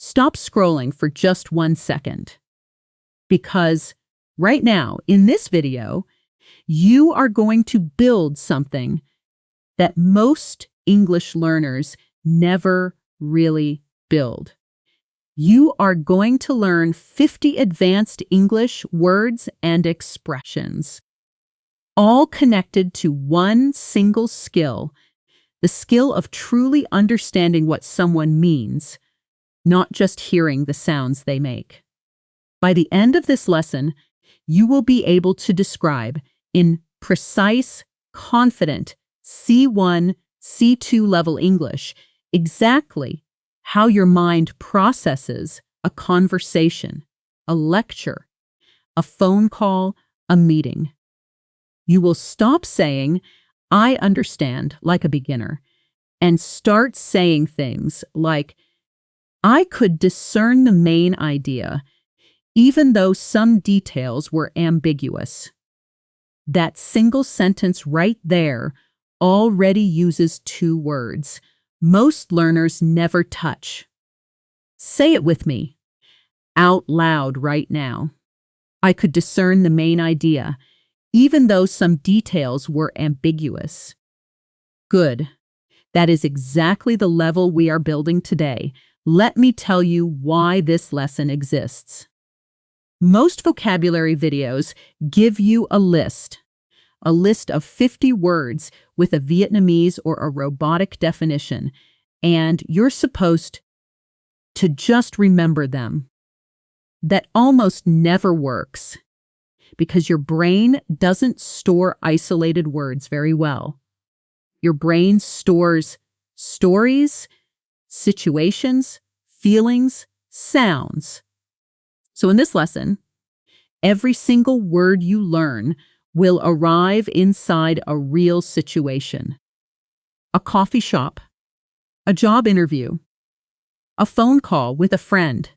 stop scrolling for just 1 second. Because right now, in this video, you are going to build something that most English learners never really build. You are going to learn 50 advanced English words and expressions, all connected to one single skill, the skill of truly understanding what someone means, not just hearing the sounds they make. By the end of this lesson, you will be able to describe in precise, confident C1, C2 level English exactly how your mind processes a conversation, a lecture, a phone call, a meeting. You will stop saying, "I understand," like a beginner, and start saying things like, "I could discern the main idea, even though some details were ambiguous." That single sentence right there already uses 2 words most learners never touch. Say it with me, out loud right now. I could discern the main idea, even though some details were ambiguous. Good. That is exactly the level we are building today. Let me tell you why this lesson exists. Most vocabulary videos give you a list of 50 words with a Vietnamese or a robotic definition, and you're supposed to just remember them. That almost never works because your brain doesn't store isolated words very well. Your brain stores stories, situations, feelings, sounds. So in this lesson, every single word you learn will arrive inside a real situation. A coffee shop, a job interview, a phone call with a friend,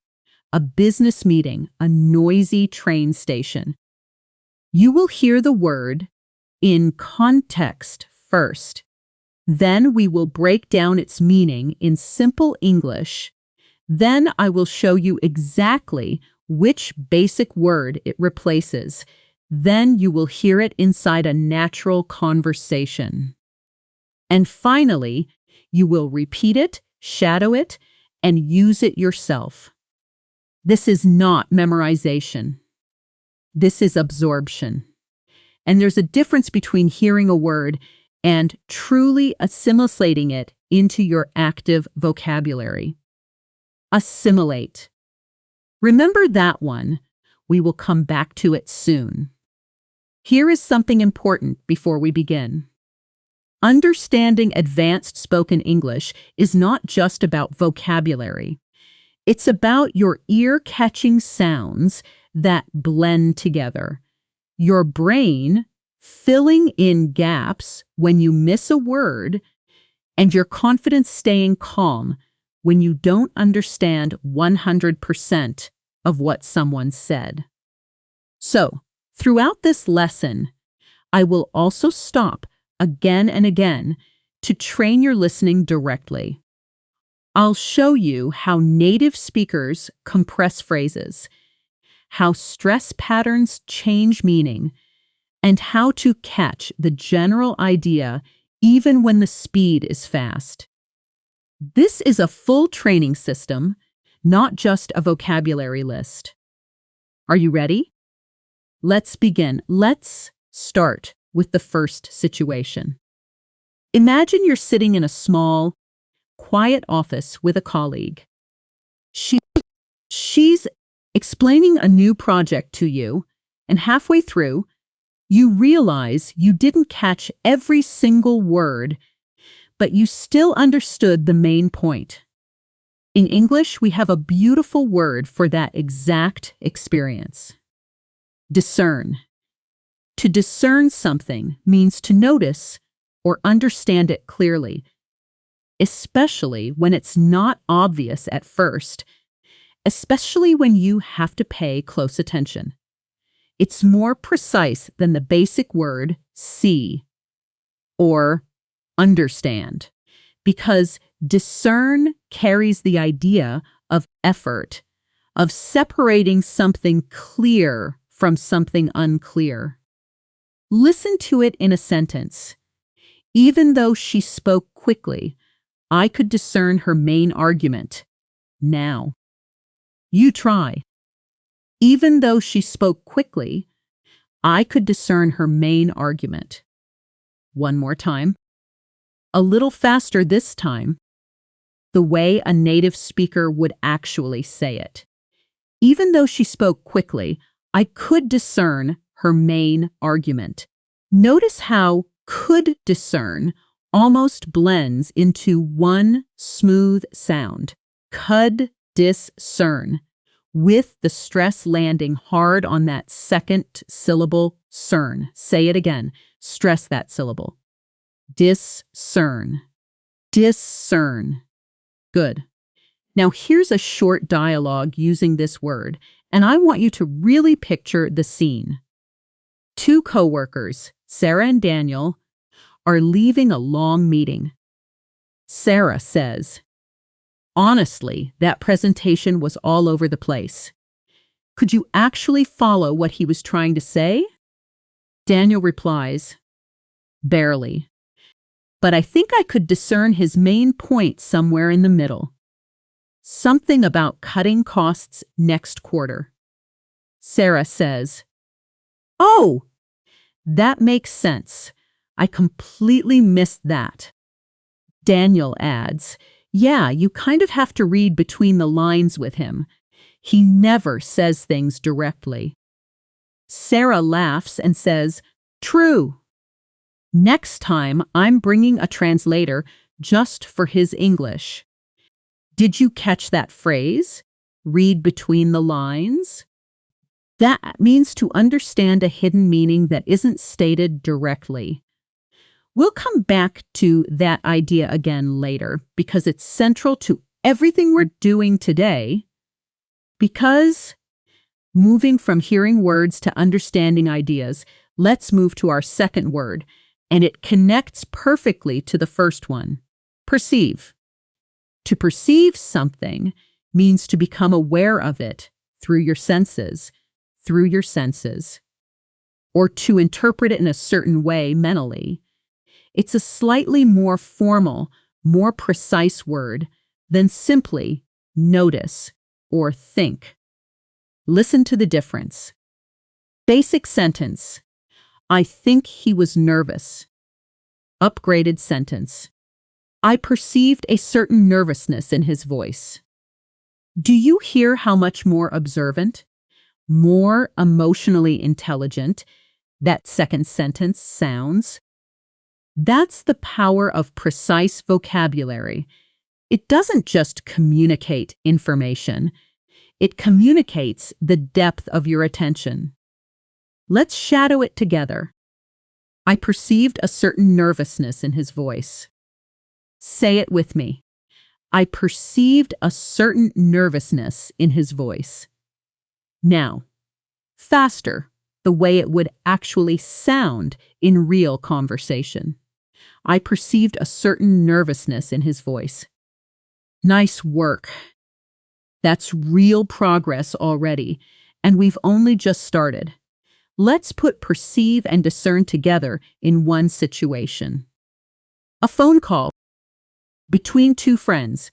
a business meeting, a noisy train station. You will hear the word in context first. Then we will break down its meaning in simple English. Then I will show you exactly which basic word it replaces. Then you will hear it inside a natural conversation. And finally, you will repeat it, shadow it, and use it yourself. This is not memorization. This is absorption. And there's a difference between hearing a word and truly assimilating it into your active vocabulary. Assimilate. Remember that one. We will come back to it soon. Here is something important before we begin. Understanding advanced spoken English is not just about vocabulary. It's about your ear-catching sounds that blend together. Your brain filling in gaps when you miss a word, and your confidence staying calm when you don't understand 100% of what someone said. So, throughout this lesson, I will also stop again and again to train your listening directly. I'll show you how native speakers compress phrases, how stress patterns change meaning, and how to catch the general idea even when the speed is fast. This is a full training system, not just a vocabulary list. Are you ready? Let's begin. Let's start with the first situation. Imagine you're sitting in a small, quiet office with a colleague. She's explaining a new project to you, and halfway through, you realize you didn't catch every single word, but you still understood the main point. In English, we have a beautiful word for that exact experience. Discern. To discern something means to notice or understand it clearly, especially when it's not obvious at first, especially when you have to pay close attention. It's more precise than the basic word see or understand, because discern carries the idea of effort, of separating something clear from something unclear. Listen to it in a sentence. Even though she spoke quickly, I could discern her main argument. Now. You try. Even though she spoke quickly, I could discern her main argument. One more time. A little faster this time. The way a native speaker would actually say it. Even though she spoke quickly, I could discern her main argument. Notice how could discern almost blends into one smooth sound. Could discern, with the stress landing hard on that second syllable, cern. Say it again. Stress that syllable. Discern. Discern. Good. Now here's a short dialogue using this word, and I want you to really picture the scene. Two coworkers, Sarah and Daniel, are leaving a long meeting. Sarah says, "Honestly, that presentation was all over the place. Could you actually follow what he was trying to say?" Daniel replies, "Barely. But I think I could discern his main point somewhere in the middle. Something about cutting costs next quarter." Sarah says, "Oh, that makes sense. I completely missed that." Daniel adds, "Yeah, you kind of have to read between the lines with him. He never says things directly." Sarah laughs and says, "True. Next time, I'm bringing a translator just for his English." Did you catch that phrase? Read between the lines? That means to understand a hidden meaning that isn't stated directly. We'll come back to that idea again later because it's central to everything we're doing today. Because moving from hearing words to understanding ideas, let's move to our second word, and it connects perfectly to the first one. Perceive. To perceive something means to become aware of it through your senses, or to interpret it in a certain way mentally. It's a slightly more formal, more precise word than simply notice or think. Listen to the difference. Basic sentence. I think he was nervous. Upgraded sentence. I perceived a certain nervousness in his voice. Do you hear how much more observant, more emotionally intelligent that second sentence sounds? That's the power of precise vocabulary. It doesn't just communicate information. It communicates the depth of your attention. Let's shadow it together. I perceived a certain nervousness in his voice. Say it with me. I perceived a certain nervousness in his voice. Now, faster, the way it would actually sound in real conversation. I perceived a certain nervousness in his voice. Nice work. That's real progress already, and we've only just started. Let's put perceive and discern together in one situation. A phone call between two friends.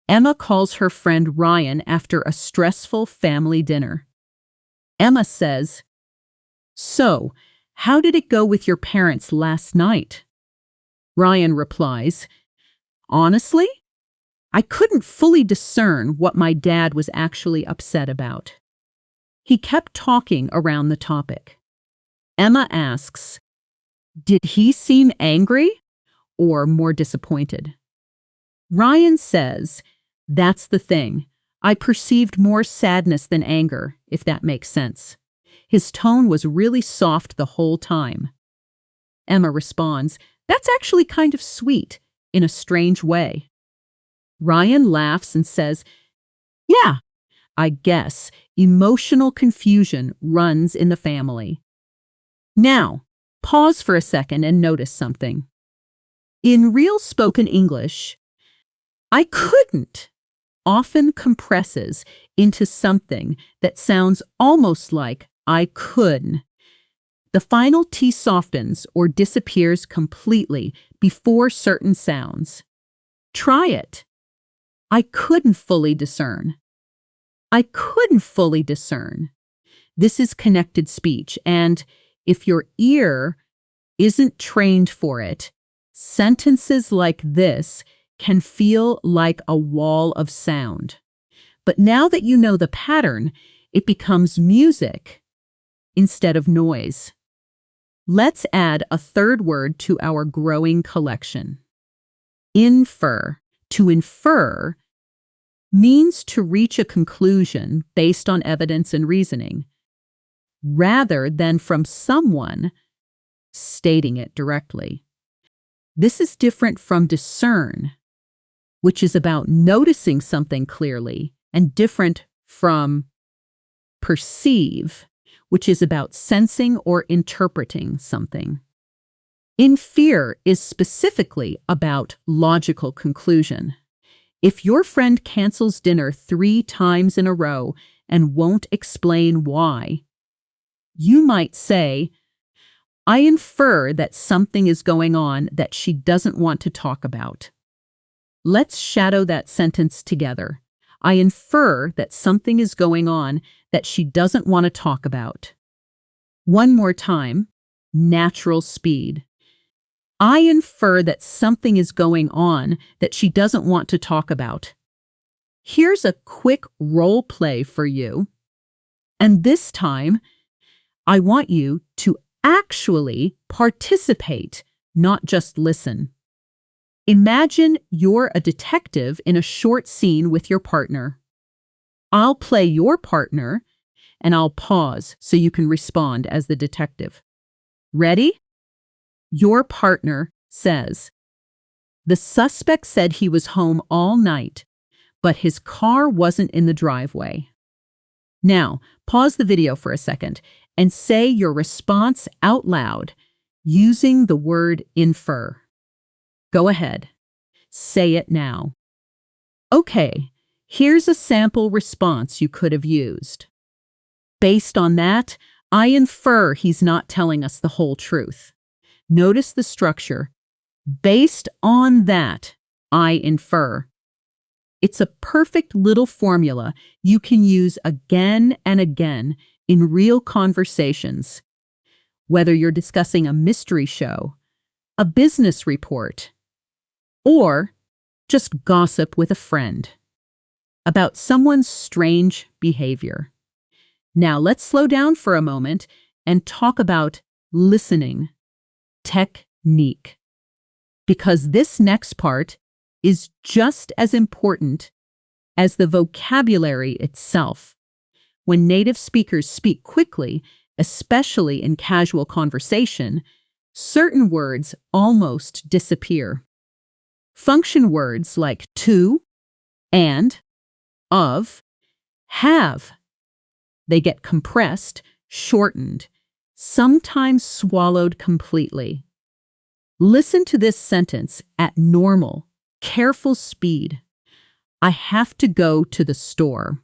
Emma calls her friend Ryan after a stressful family dinner. Emma says, "So, how did it go with your parents last night?" Ryan replies, "Honestly, I couldn't fully discern what my dad was actually upset about. He kept talking around the topic." Emma asks, "Did he seem angry or more disappointed?" Ryan says, "That's the thing. I perceived more sadness than anger, if that makes sense. His tone was really soft the whole time." Emma responds, "That's actually kind of sweet, in a strange way." Ryan laughs and says, "Yeah, I guess emotional confusion runs in the family." Now, pause for a second and notice something. In real spoken English, I couldn't often compresses into something that sounds almost like I could. The final T softens or disappears completely before certain sounds. Try it. I couldn't fully discern. I couldn't fully discern. This is connected speech, and if your ear isn't trained for it, sentences like this can feel like a wall of sound. But now that you know the pattern, it becomes music instead of noise. Let's add a third word to our growing collection. Infer. To infer means to reach a conclusion based on evidence and reasoning, rather than from someone stating it directly. This is different from discern, which is about noticing something clearly, and different from perceive, which is about sensing or interpreting something. Infer is specifically about logical conclusion. If your friend cancels dinner 3 times in a row and won't explain why, you might say, I infer that something is going on that she doesn't want to talk about. Let's shadow that sentence together. I infer that something is going on that she doesn't want to talk about. One more time, natural speed. I infer that something is going on that she doesn't want to talk about. Here's a quick role play for you. And this time, I want you to actually participate, not just listen. Imagine you're a detective in a short scene with your partner. I'll play your partner, and I'll pause so you can respond as the detective. Ready? Your partner says, the suspect said he was home all night, but his car wasn't in the driveway. Now, pause the video for a second and say your response out loud using the word infer. Go ahead. Say it now. Okay, here's a sample response you could have used. Based on that, I infer he's not telling us the whole truth. Notice the structure. Based on that, I infer. It's a perfect little formula you can use again and again in real conversations, whether you're discussing a mystery show, a business report, or just gossip with a friend about someone's strange behavior. Now let's slow down for a moment and talk about listening technique, because this next part is just as important as the vocabulary itself. When native speakers speak quickly, especially in casual conversation, certain words almost disappear. Function words like to, and, of, have, they get compressed, shortened, sometimes swallowed completely. Listen to this sentence at normal, careful speed. I have to go to the store.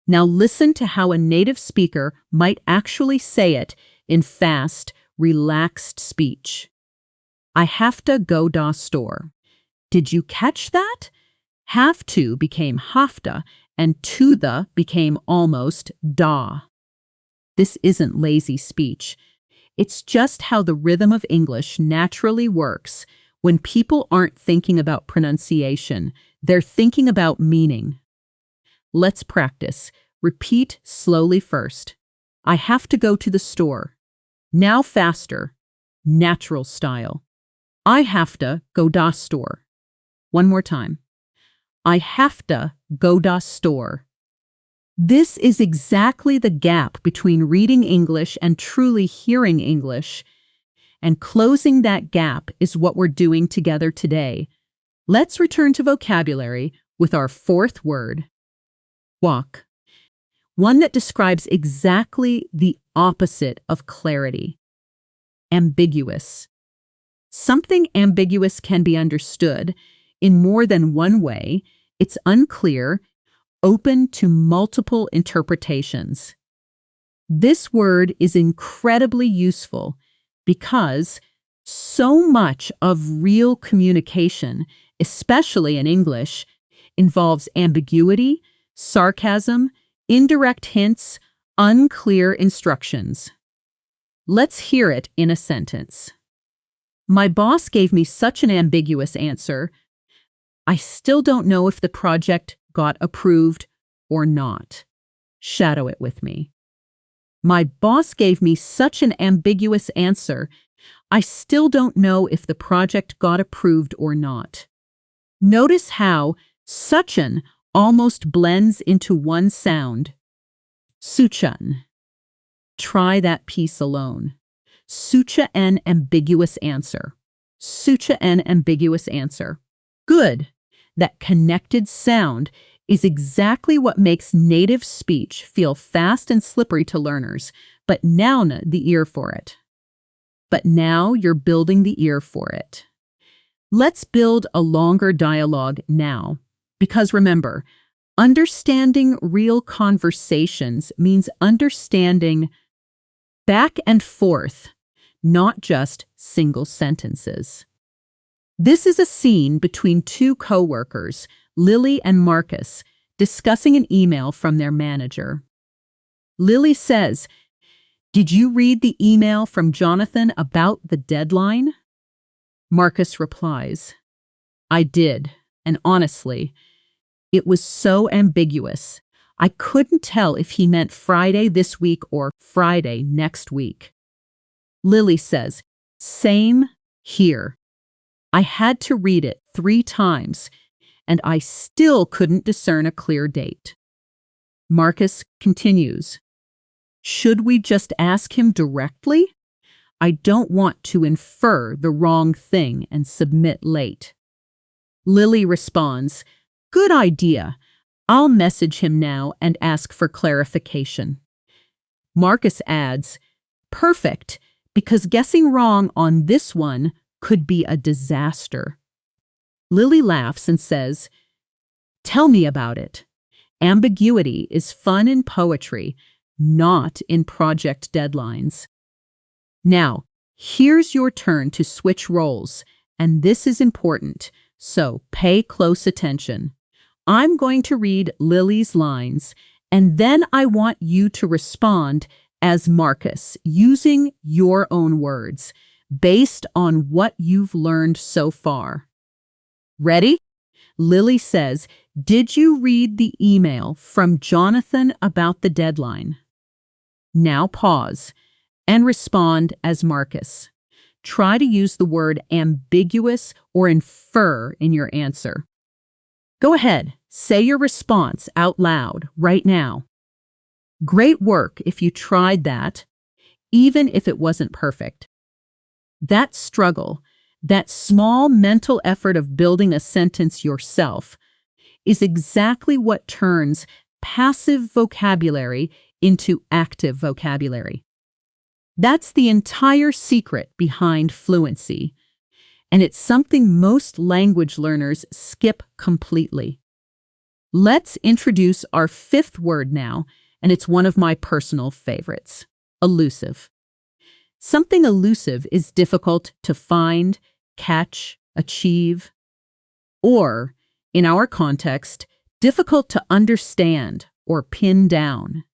Now listen to how a native speaker might actually say it in fast, relaxed speech. I have to go da store. Did you catch that? Have to became hafta, and to the became almost da. This isn't lazy speech. It's just how the rhythm of English naturally works when people aren't thinking about pronunciation. They're thinking about meaning. Let's practice. Repeat slowly first. I have to go to the store. Now faster. Natural style. I have to go da store. One more time. I have to go da store. This is exactly the gap between reading English and truly hearing English. And closing that gap is what we're doing together today. Let's return to vocabulary with our fourth word, walk. One that describes exactly the opposite of clarity. Ambiguous. Something ambiguous can be understood in more than one way It's unclear, open to multiple interpretations. This word is incredibly useful because so much of real communication, especially in English, involves ambiguity, sarcasm, indirect hints, unclear instructions. Let's hear it in a sentence. My boss gave me such an ambiguous answer. I still don't know if the project got approved or not. Shadow it with me. My boss gave me such an ambiguous answer. I still don't know if the project got approved or not. Notice how such an almost blends into one sound. Suchan. Try that piece alone. Sucha an ambiguous answer. Sucha an ambiguous answer. Good. That connected sound is exactly what makes native speech feel fast and slippery to learners, but now the ear for it. But now you're building the ear for it. Let's build a longer dialogue now, because remember, understanding real conversations means understanding back and forth, not just single sentences. This is a scene between two coworkers, Lily and Marcus, discussing an email from their manager. Lily says, "Did you read the email from Jonathan about the deadline?" Marcus replies, "I did, and honestly, it was so ambiguous. I couldn't tell if he meant Friday this week or Friday next week." Lily says, "Same here. I had to read it 3 times, and I still couldn't discern a clear date." Marcus continues, "Should we just ask him directly? I don't want to infer the wrong thing and submit late." Lily responds, "Good idea. I'll message him now and ask for clarification." Marcus adds, "Perfect, because guessing wrong on this one could be a disaster." Lily laughs and says, "Tell me about it. Ambiguity is fun in poetry, not in project deadlines." Now, here's your turn to switch roles, and this is important, so pay close attention. I'm going to read Lily's lines, and then I want you to respond as Marcus, using your own words, based on what you've learned so far. Ready? Lily says, "Did you read the email from Jonathan about the deadline?" Now pause and respond as Marcus. Try to use the word ambiguous or infer in your answer. Go ahead, say your response out loud right now. Great work if you tried that, even if it wasn't perfect. That struggle, that small mental effort of building a sentence yourself, is exactly what turns passive vocabulary into active vocabulary. That's the entire secret behind fluency, and it's something most language learners skip completely. Let's introduce our 5th word now, and it's one of my personal favorites: elusive. Something elusive is difficult to find, catch, achieve, or, in our context, difficult to understand or pin down.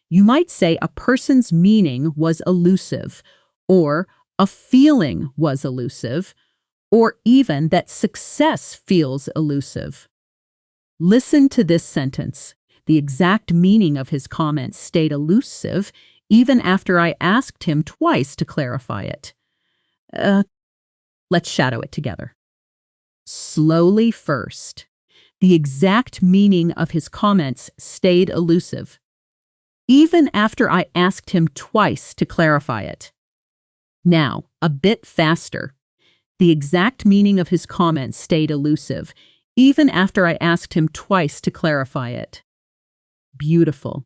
You might say a person's meaning was elusive, or a feeling was elusive, or even that success feels elusive. Listen to this sentence. The exact meaning of his comment stayed elusive even after I asked him twice to clarify it. Let's shadow it together. Slowly first. The exact meaning of his comments stayed elusive, even after I asked him twice to clarify it. Now, a bit faster. The exact meaning of his comments stayed elusive, even after I asked him twice to clarify it. Beautiful.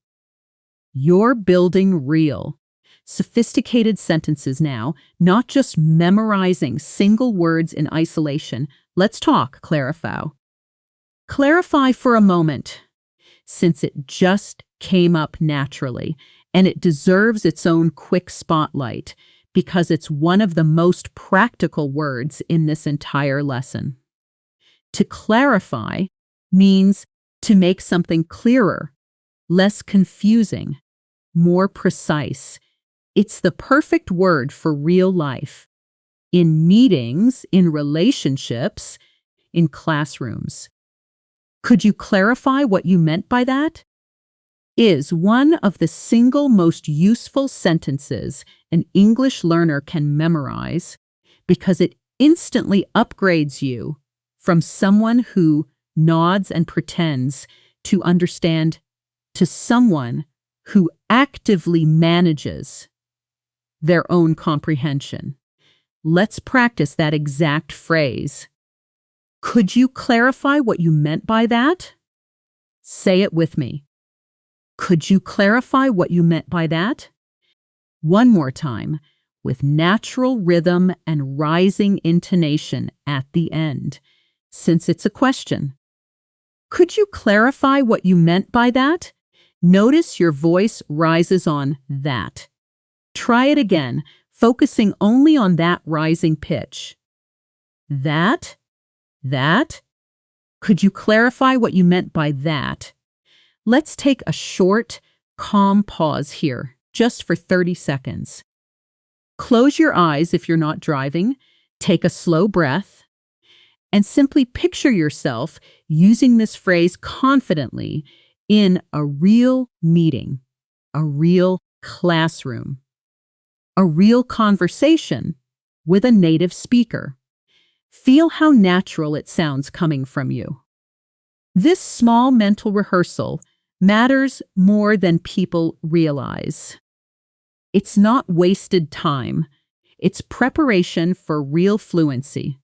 You're building real, sophisticated sentences now, not just memorizing single words in isolation. Let's talk, Clarifau. Clarify for a moment, since it just came up naturally, and it deserves its own quick spotlight because it's one of the most practical words in this entire lesson. To clarify means to make something clearer, less confusing, more precise. It's the perfect word for real life. In meetings, in relationships, in classrooms. Could you clarify what you meant by that? Is one of the single most useful sentences an English learner can memorize because it instantly upgrades you from someone who nods and pretends to understand to someone who actively manages their own comprehension. Let's practice that exact phrase. Could you clarify what you meant by that? Say it with me. Could you clarify what you meant by that? One more time, with natural rhythm and rising intonation at the end, since it's a question. Could you clarify what you meant by that? Notice your voice rises on that. Try it again, focusing only on that rising pitch. That? Could you clarify what you meant by that? Let's take a short, calm pause here, just for 30 seconds. Close your eyes if you're not driving, take a slow breath, and simply picture yourself using this phrase confidently in a real meeting, a real classroom, a real conversation with a native speaker. Feel how natural it sounds coming from you. This small mental rehearsal matters more than people realize. It's not wasted time. It's preparation for real fluency.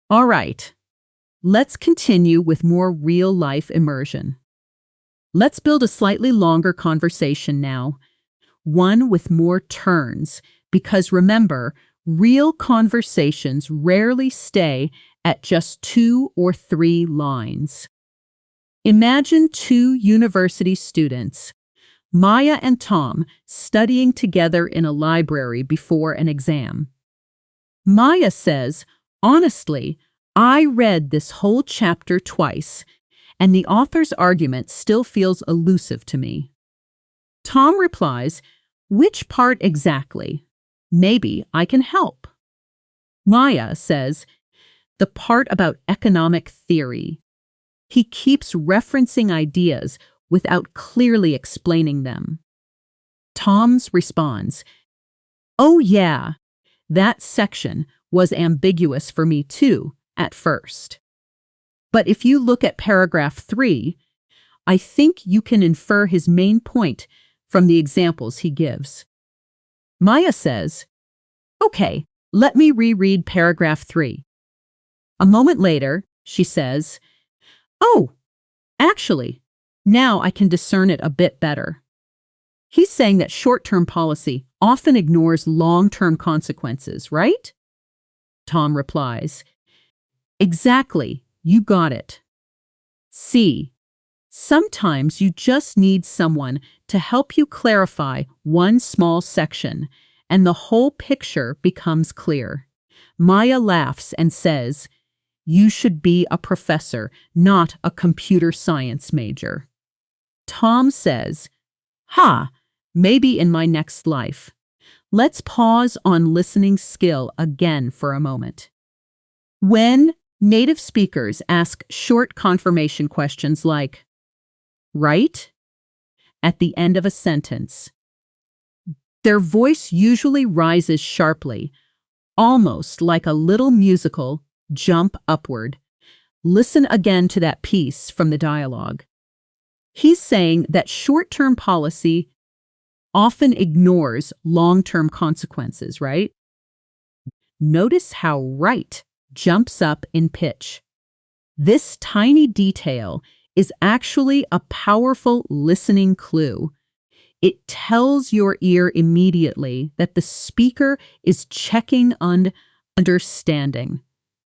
All right, let's continue with more real-life immersion. Let's build a slightly longer conversation now, one with more turns, because remember, real conversations rarely stay at just 2 or 3 lines. Imagine 2 university students, Maya and Tom, studying together in a library before an exam. Maya says, "Honestly, I read this whole chapter twice, and the author's argument still feels elusive to me." Tom replies, "Which part exactly? Maybe I can help." Maya says, "The part about economic theory. He keeps referencing ideas without clearly explaining them." Tom's responds, "Oh yeah, that section was ambiguous for me too at first. But if you look at paragraph 3, I think you can infer his main point from the examples he gives." Maya says, "Okay, let me reread paragraph 3. A moment later, she says, "Oh, actually, now I can discern it a bit better. He's saying that short-term policy often ignores long-term consequences, right?" Tom replies, "Exactly, you got it. See, sometimes you just need someone to help you clarify one small section, and the whole picture becomes clear." Maya laughs and says, "You should be a professor, not a computer science major." Tom says, "Ha, maybe in my next life." Let's pause on listening skill again for a moment. When native speakers ask short confirmation questions like, "Right?" at the end of a sentence, their voice usually rises sharply, almost like a little musical jump upward. Listen again to that piece from the dialogue. He's saying that short-term policy often ignores long-term consequences, right? Notice how right jumps up in pitch. This tiny detail is actually a powerful listening clue. It tells your ear immediately that the speaker is checking on understanding,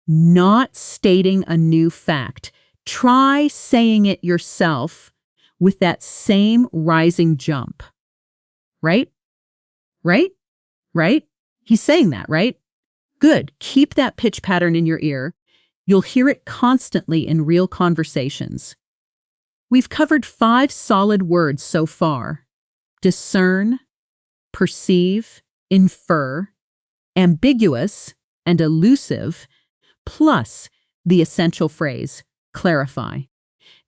not stating a new fact, Try saying it yourself with that same rising jump. Right? Right? Right? He's saying that, right? Good. Keep that pitch pattern in your ear. You'll hear it constantly in real conversations. We've covered 5 solid words so far: discern, perceive, infer, ambiguous, and elusive, plus the essential phrase, clarify.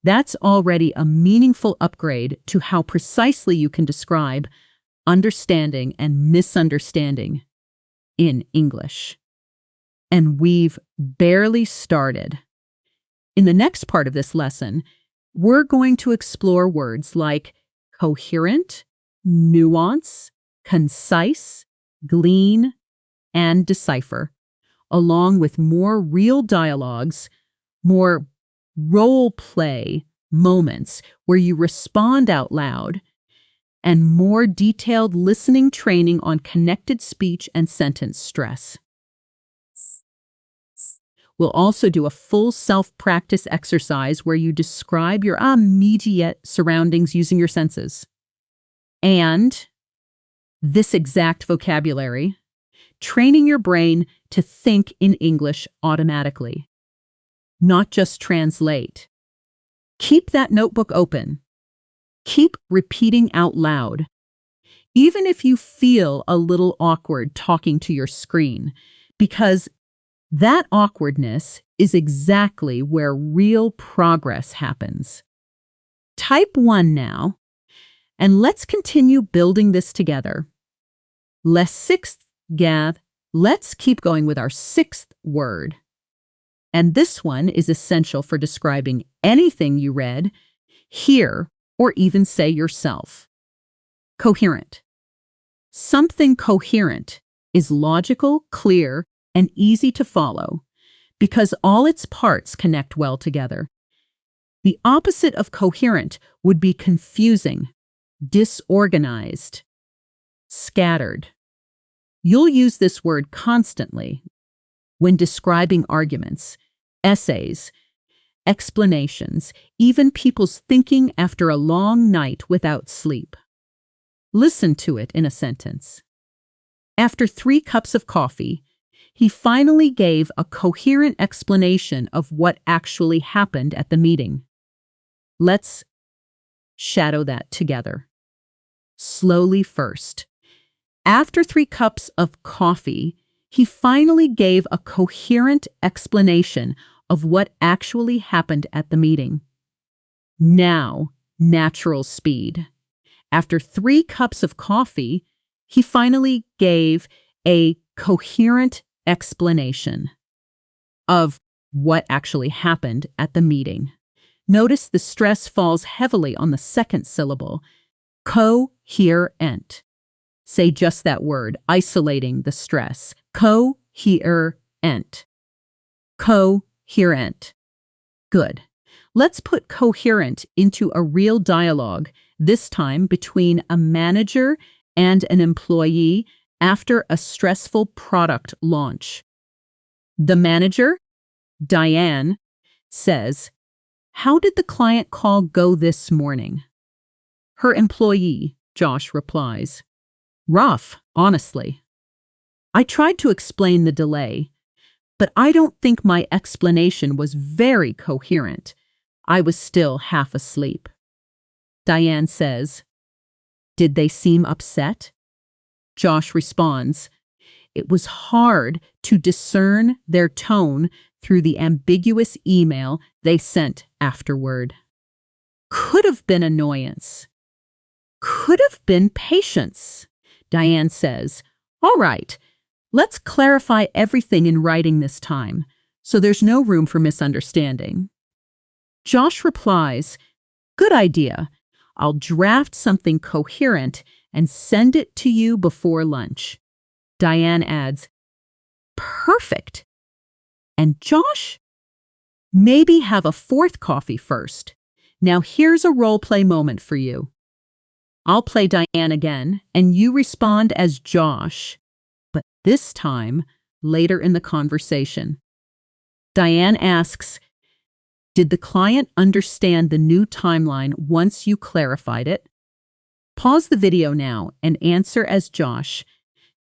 That's already a meaningful upgrade to how precisely you can describe understanding and misunderstanding in English. And we've barely started. In the next part of this lesson, we're going to explore words like coherent, nuance, concise, glean, and decipher, along with more real dialogues, more role play moments where you respond out loud, and more detailed listening training on connected speech and sentence stress. We'll also do a full self-practice exercise where you describe your immediate surroundings using your senses. And this exact vocabulary, training your brain to think in English automatically, not just translate. Keep that notebook open. Keep repeating out loud, even if you feel a little awkward talking to your screen, because that awkwardness is exactly where real progress happens. Type 1 now, and let's continue building this together. Let's keep going with our 6th word. And this one is essential for describing anything you read, hear, or even say yourself. Coherent. Something coherent is logical, clear, and easy to follow because all its parts connect well together. The opposite of coherent would be confusing, disorganized, scattered. You'll use this word constantly when describing arguments, essays, explanations, even people's thinking after a long night without sleep. Listen to it in a sentence. After 3 cups of coffee, he finally gave a coherent explanation of what actually happened at the meeting. Let's shadow that together. Slowly first. After 3 cups of coffee, he finally gave a coherent explanation of what actually happened at the meeting. Now, natural speed. After 3 cups of coffee, he finally gave a coherent explanation of what actually happened at the meeting. Notice the stress falls heavily on the 2nd syllable, coherent. Say just that word, isolating the stress. Coherent. Coherent. Good. Let's put coherent into a real dialogue, this time between a manager and an employee after a stressful product launch. The manager, Diane, says, "How did the client call go this morning?" Her employee, Josh, replies, "Rough, honestly. I tried to explain the delay, but I don't think my explanation was very coherent. I was still half asleep." Diane says, "Did they seem upset?" Josh responds, "It was hard to discern their tone through the ambiguous email they sent afterward. Could have been annoyance. Could have been patience." Diane says, "All right, let's clarify everything in writing this time, so there's no room for misunderstanding." Josh replies, "Good idea. I'll draft something coherent and send it to you before lunch." Diane adds, "Perfect. And Josh, maybe have a 4th coffee first. Now here's a role play moment for you. I'll play Diane again, and you respond as Josh, but this time later in the conversation." Diane asks, Did the client understand the new timeline once you clarified it? Pause the video now and answer as Josh.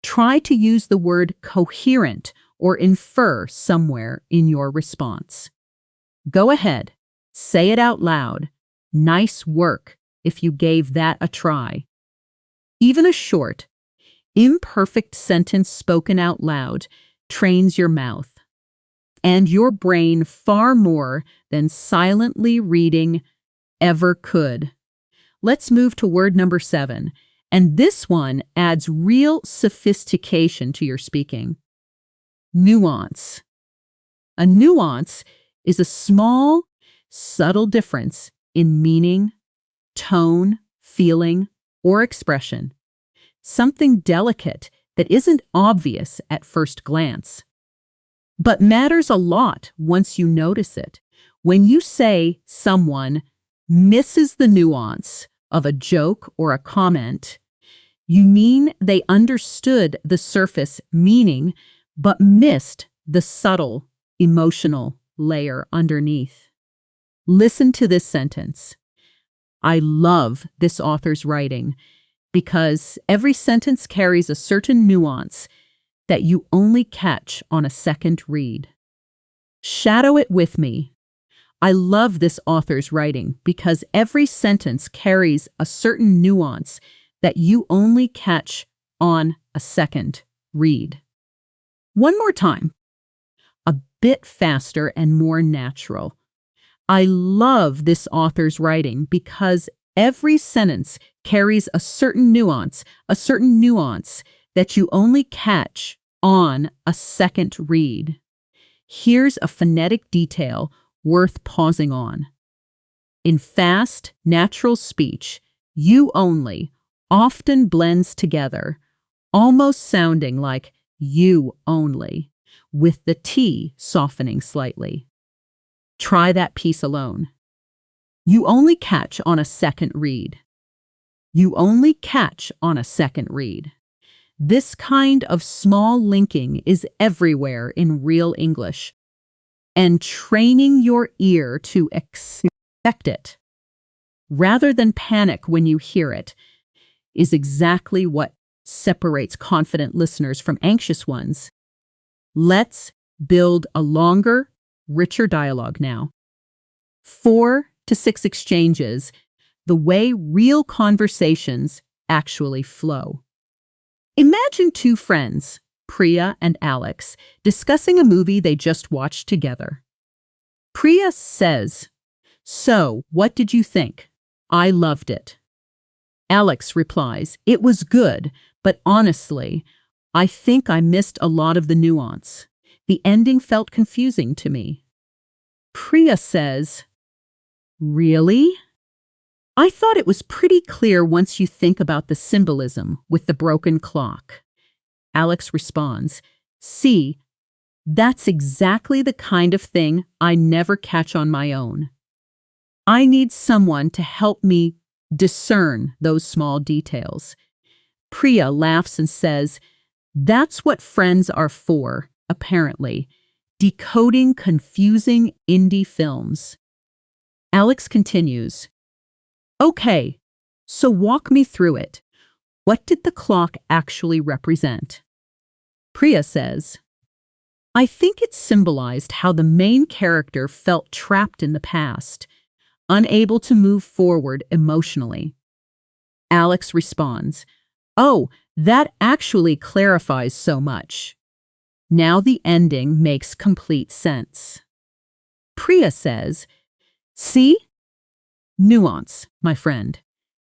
Try to use the word coherent or infer somewhere in your response. Go ahead, say it out loud. Nice work if you gave that a try. Even a short, imperfect sentence spoken out loud trains your mouth and your brain far more than silently reading ever could. Let's move to word number 7, and this one adds real sophistication to your speaking. Nuance. A nuance is a small, subtle difference in meaning, tone, feeling, or expression. Something delicate that isn't obvious at first glance, but matters a lot once you notice it. When you say someone misses the nuance of a joke or a comment, you mean they understood the surface meaning but missed the subtle, emotional layer underneath. Listen to this sentence. I love this author's writing because every sentence carries a certain nuance that you only catch on a second read. Shadow it with me. I love this author's writing because every sentence carries a certain nuance that you only catch on a second read. One more time. A bit faster and more natural. I love this author's writing because every sentence carries a certain nuance that you only catch on a second read. Here's a phonetic detail worth pausing on. In fast, natural speech, you only often blends together, almost sounding like you only, with the T softening slightly. Try that piece alone. You only catch on a second read. You only catch on a second read. This kind of small linking is everywhere in real English, and training your ear to expect it, rather than panic when you hear it, is exactly what separates confident listeners from anxious ones. Let's build a longer, richer dialogue now. 4 to 6 exchanges, the way real conversations actually flow. Imagine 2 friends, Priya and Alex, discussing a movie they just watched together. Priya says, "So, what did you think?" "I loved it." Alex replies, "It was good, but honestly, I think I missed a lot of the nuance. The ending felt confusing to me." Priya says, "Really? I thought it was pretty clear once you think about the symbolism with the broken clock." Alex responds, "See, that's exactly the kind of thing I never catch on my own. I need someone to help me discern those small details." Priya laughs and says, "That's what friends are for, apparently, decoding confusing indie films." Alex continues, "Okay, so walk me through it. What did the clock actually represent?" Priya says, "I think it symbolized how the main character felt trapped in the past, unable to move forward emotionally." Alex responds, "Oh, that actually clarifies so much. Now the ending makes complete sense." Priya says, "See? Nuance, my friend.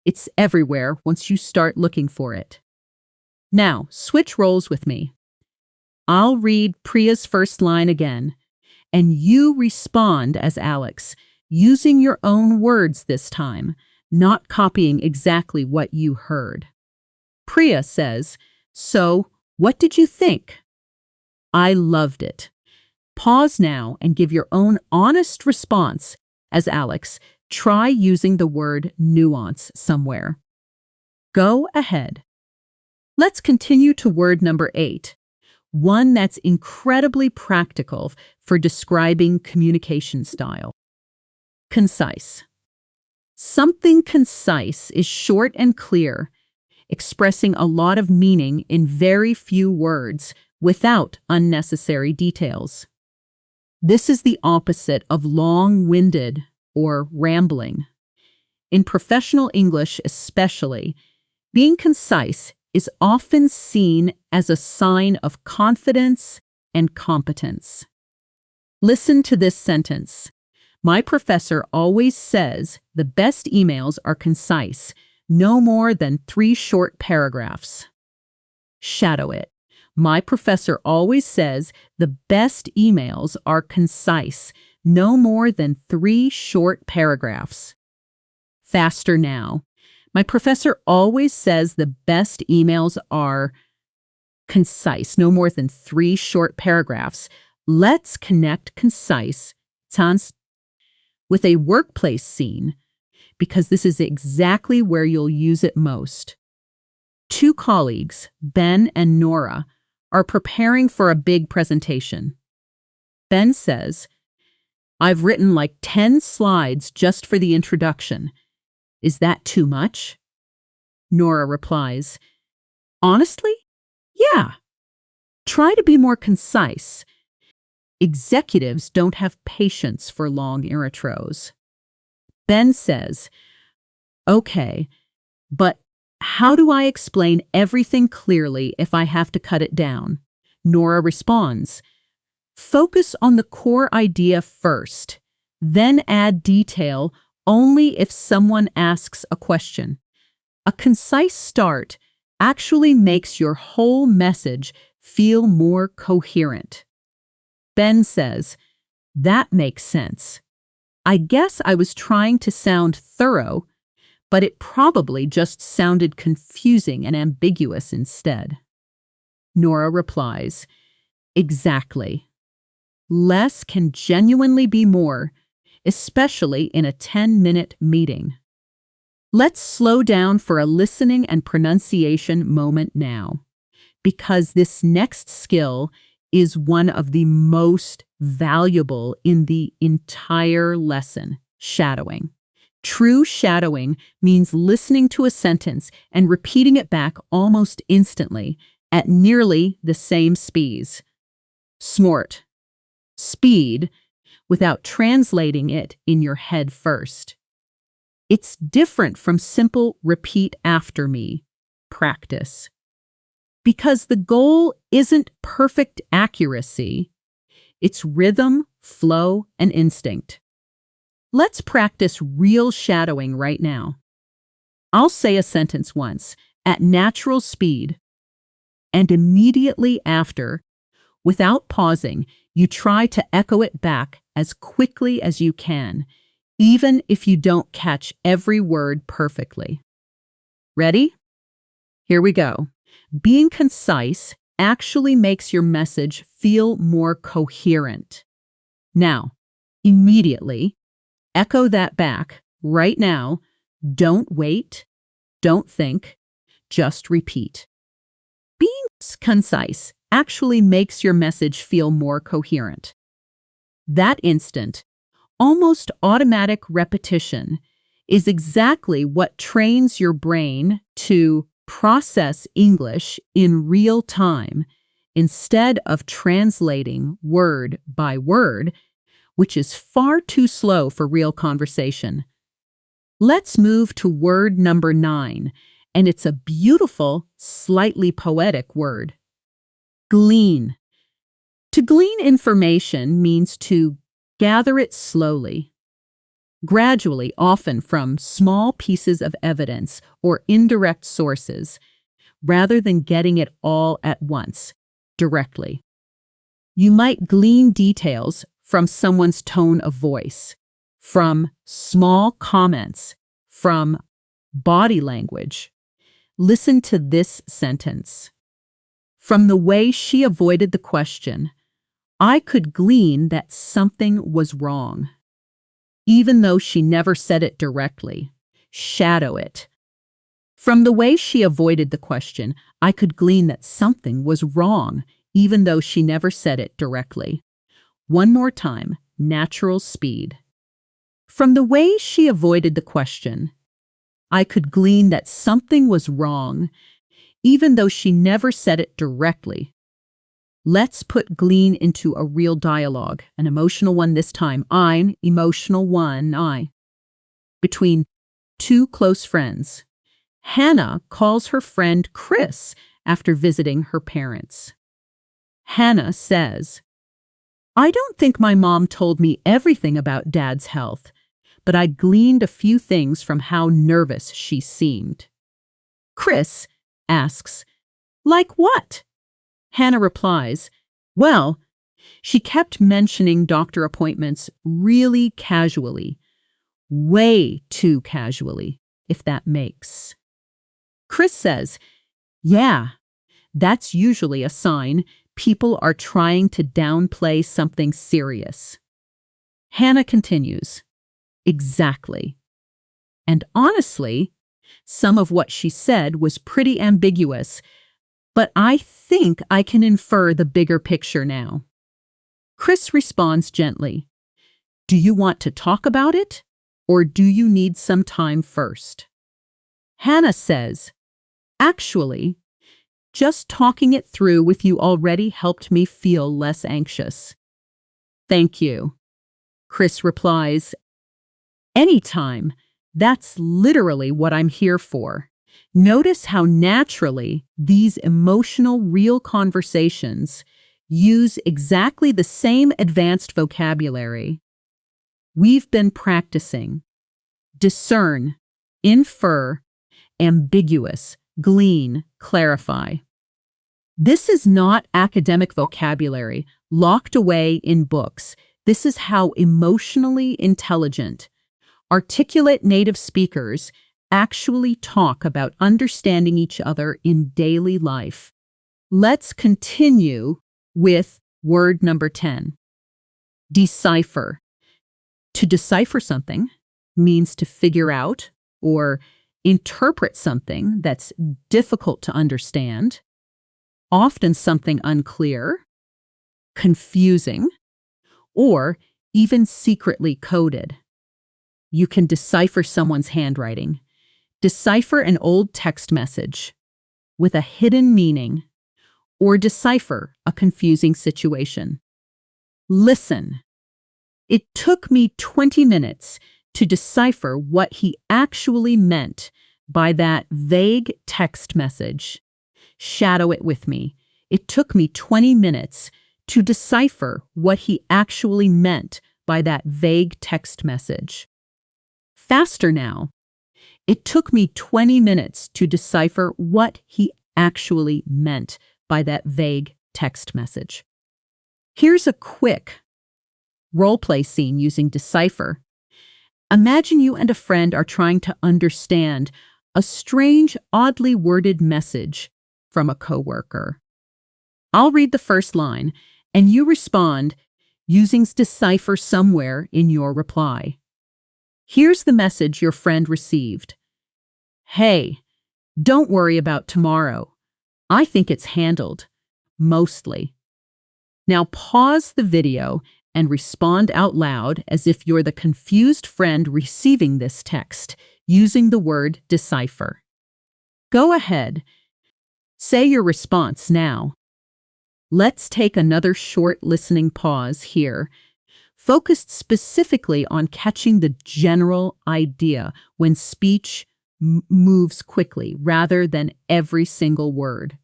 It's everywhere once you start looking for it." Now, switch roles with me. I'll read Priya's first line again, and you respond as Alex, using your own words this time, not copying exactly what you heard. Priya says, "So, what did you think?" "I loved it." Pause now and give your own honest response as Alex. Try using the word nuance somewhere. Go ahead. Let's continue to word number 8, one that's incredibly practical for describing communication style. Concise. Something concise is short and clear, expressing a lot of meaning in very few words without unnecessary details. This is the opposite of long-winded or rambling. In professional English especially, being concise is often seen as a sign of confidence and competence. Listen to this sentence. My professor always says the best emails are concise, no more than 3 short paragraphs. Shadow it. My professor always says the best emails are concise, no more than 3 short paragraphs. Faster now. My professor always says the best emails are concise, no more than 3 short paragraphs. Let's connect concise with a workplace scene, because this is exactly where you'll use it most. 2 colleagues, Ben and Nora, are preparing for a big presentation. Ben says, "I've written like 10 slides just for the introduction. Is that too much?" Nora replies, "Honestly, yeah. Try to be more concise. Executives don't have patience for long intros." Ben says, "Okay, but how do I explain everything clearly if I have to cut it down?" Nora responds, "Focus on the core idea first, then add detail only if someone asks a question. A concise start actually makes your whole message feel more coherent." Ben says, "That makes sense. I guess I was trying to sound thorough, but it probably just sounded confusing and ambiguous instead." Nora replies, "Exactly. Less can genuinely be more, especially in a 10-minute meeting." Let's slow down for a listening and pronunciation moment now, because this next skill is one of the most valuable in the entire lesson: shadowing. True shadowing means listening to a sentence and repeating it back almost instantly at nearly the same speeds. Smart. Speed, without translating it in your head first. It's different from simple repeat after me practice. Because the goal isn't perfect accuracy, it's rhythm, flow, and instinct. Let's practice real shadowing right now. I'll say a sentence once at natural speed, and immediately after, without pausing, you try to echo it back as quickly as you can, even if you don't catch every word perfectly. Ready? Here we go. Being concise actually makes your message feel more coherent. Now, immediately, echo that back right now. Don't wait. Don't think. Just repeat. Being concise actually makes your message feel more coherent. That instant, almost automatic repetition is exactly what trains your brain to process English in real time instead of translating word by word, which is far too slow for real conversation. Let's move to word number 9, and it's a beautiful, slightly poetic word. Glean. To glean information means to gather it slowly, gradually, often from small pieces of evidence or indirect sources, rather than getting it all at once, directly. You might glean details from someone's tone of voice, from small comments, from body language. Listen to this sentence. From the way she avoided the question, I could glean that something was wrong. Even though she never said it directly, shadow it. From the way she avoided the question, I could glean that something was wrong, even though she never said it directly. One more time, natural speed. From the way she avoided the question, I could glean that something was wrong, even though she never said it directly. Let's put glean into a real dialogue, an emotional one this time. I'm emotional one, I. Between two close friends. Hannah calls her friend Chris after visiting her parents. Hannah says, I don't think my mom told me everything about Dad's health, but I gleaned a few things from how nervous she seemed. Chris asks, like what? Hannah replies, well, she kept mentioning doctor appointments really casually, way too casually, if that makes. Chris says, yeah, that's usually a sign people are trying to downplay something serious. Hannah continues, exactly. And honestly, some of what she said was pretty ambiguous, but I think I can infer the bigger picture now. Chris responds gently, do you want to talk about it, or do you need some time first? Hannah says, actually, just talking it through with you already helped me feel less anxious. Thank you. Chris replies, anytime. That's literally what I'm here for. Notice how naturally these emotional, real conversations use exactly the same advanced vocabulary. We've been practicing discern, infer, ambiguous, glean, clarify. This is not academic vocabulary locked away in books. This is how emotionally intelligent, articulate native speakers actually talk about understanding each other in daily life. Let's continue with word number 10. Decipher. To decipher something means to figure out or interpret something that's difficult to understand, often something unclear, confusing, or even secretly coded. You can decipher someone's handwriting, decipher an old text message with a hidden meaning, or decipher a confusing situation. Listen. It took me 20 minutes to decipher what he actually meant by that vague text message. Shadow it with me. It took me 20 minutes to decipher what he actually meant by that vague text message. Faster now. It took me 20 minutes to decipher what he actually meant by that vague text message. Here's a quick role-play scene using decipher. Imagine you and a friend are trying to understand a strange, oddly worded message from a coworker. I'll read the first line, and you respond using decipher somewhere in your reply. Here's the message your friend received. Hey, don't worry about tomorrow. I think it's handled, mostly. Now pause the video and respond out loud as if you're the confused friend receiving this text, using the word decipher. Go ahead. Say your response now. Let's take another short listening pause here, focused specifically on catching the general idea when speech moves quickly rather than every single word.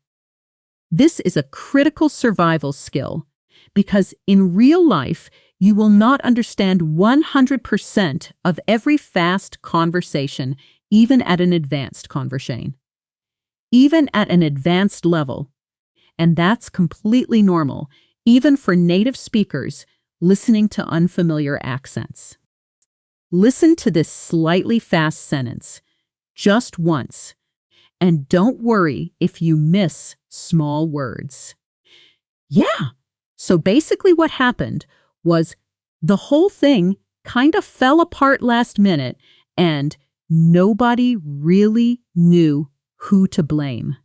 This is a critical survival skill because in real life, you will not understand 100% of every fast conversation, even at an advanced conversation. Even at an advanced level. And that's completely normal, even for native speakers listening to unfamiliar accents. Listen to this slightly fast sentence, just once, and don't worry if you miss small words. Yeah, so basically what happened was the whole thing kind of fell apart last minute and nobody really knew who to blame.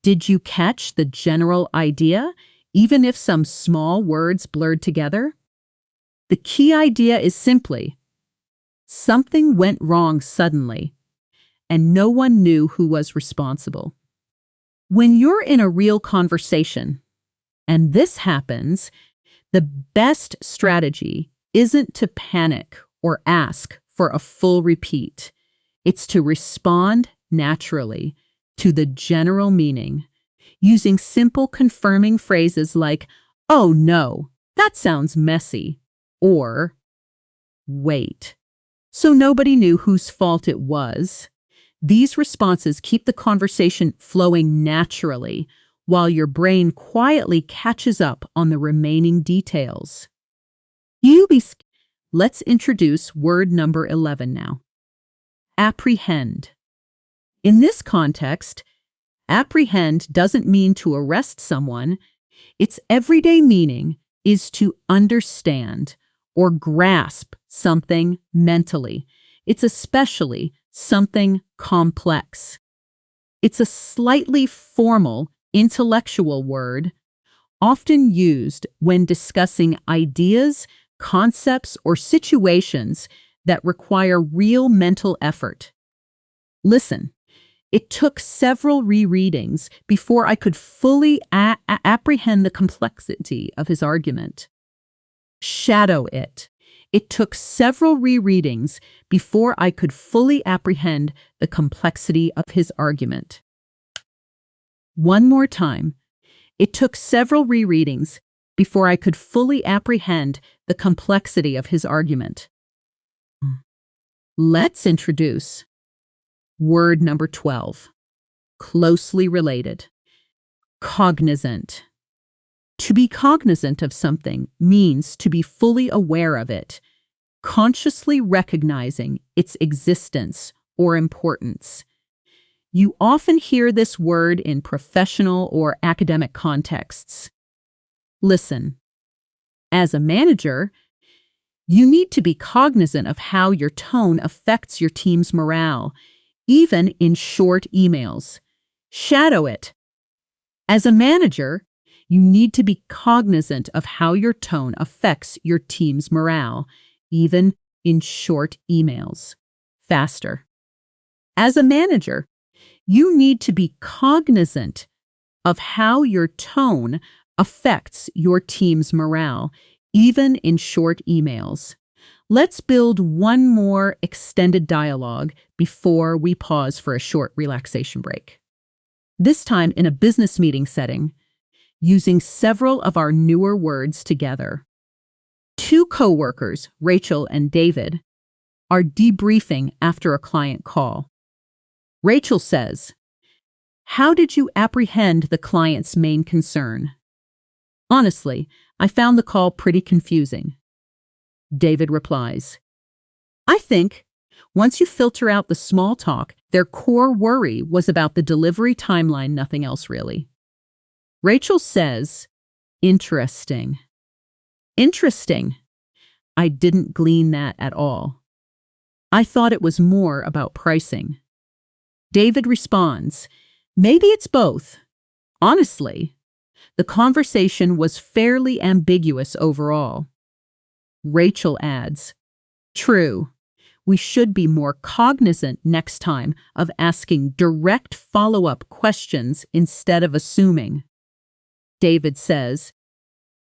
Did you catch the general idea, even if some small words blurred together? The key idea is simply, Something went wrong suddenly, and no one knew who was responsible. When you're in a real conversation, and this happens, the best strategy isn't to panic or ask for a full repeat. It's to respond naturally to the general meaning, using simple confirming phrases like, "Oh no, that sounds messy," or "Wait." So nobody knew whose fault it was. These responses keep the conversation flowing naturally, while your brain quietly catches up on the remaining details. Let's introduce word number 11 now. Apprehend. In this context, apprehend doesn't mean to arrest someone. Its everyday meaning is to understand or grasp something mentally. It's especially something complex. It's a slightly formal, intellectual word, often used when discussing ideas, concepts, or situations that require real mental effort. Listen, it took several rereadings before I could fully apprehend the complexity of his argument. Shadow it. It took several rereadings before I could fully apprehend the complexity of his argument. One more time. It took several rereadings before I could fully apprehend the complexity of his argument. Let's introduce word number 12. Closely related. Cognizant. To be cognizant of something means to be fully aware of it, consciously recognizing its existence or importance. You often hear this word in professional or academic contexts. Listen, as a manager, you need to be cognizant of how your tone affects your team's morale, even in short emails. Shadow it. As a manager, you need to be cognizant of how your tone affects your team's morale, even in short emails. Faster. As a manager, you need to be cognizant of how your tone affects your team's morale, even in short emails. Let's build one more extended dialogue before we pause for a short relaxation break. This time in a business meeting setting, using several of our newer words together. Two coworkers, Rachel and David, are debriefing after a client call. Rachel says, "How did you apprehend the client's main concern?" "Honestly, I found the call pretty confusing." David replies, "I think once you filter out the small talk, their core worry was about the delivery timeline, nothing else really." Rachel says, "Interesting." Interesting. I didn't glean that at all. I thought it was more about pricing. David responds, "Maybe it's both. Honestly, the conversation was fairly ambiguous overall." Rachel adds, "True. We should be more cognizant next time of asking direct follow-up questions instead of assuming." David says,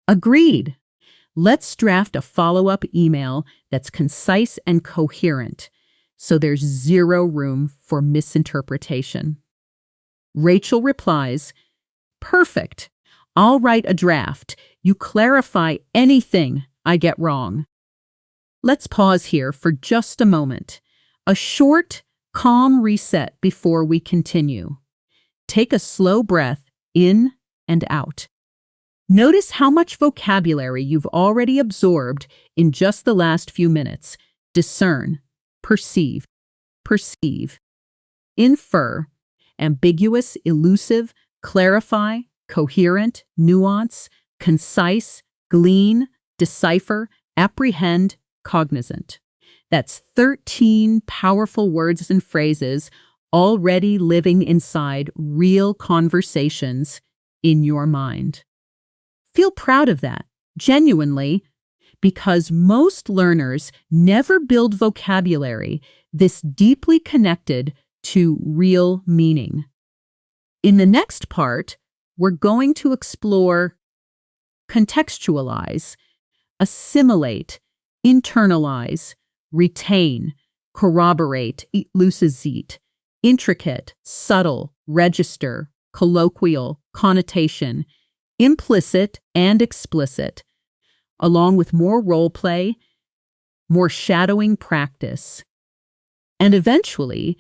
"Agreed. Let's draft a follow-up email that's concise and coherent, so there's zero room for misinterpretation." Rachel replies, "Perfect. I'll write a draft. You clarify anything I get wrong." Let's pause here for just a moment. A short, calm reset before we continue. Take a slow breath in and out. Notice how much vocabulary you've already absorbed in just the last few minutes. Discern, perceive, infer, ambiguous, elusive, clarify, coherent, nuance, concise, glean, decipher, apprehend, cognizant. That's 13 powerful words and phrases already living inside real conversations in your mind. Feel proud of that, genuinely, because most learners never build vocabulary this deeply connected to real meaning. In the next part, we're going to explore contextualize, assimilate, internalize, retain, corroborate, elucidate, intricate, subtle, register, colloquial, connotation, implicit and explicit, along with more role play, more shadowing practice, and eventually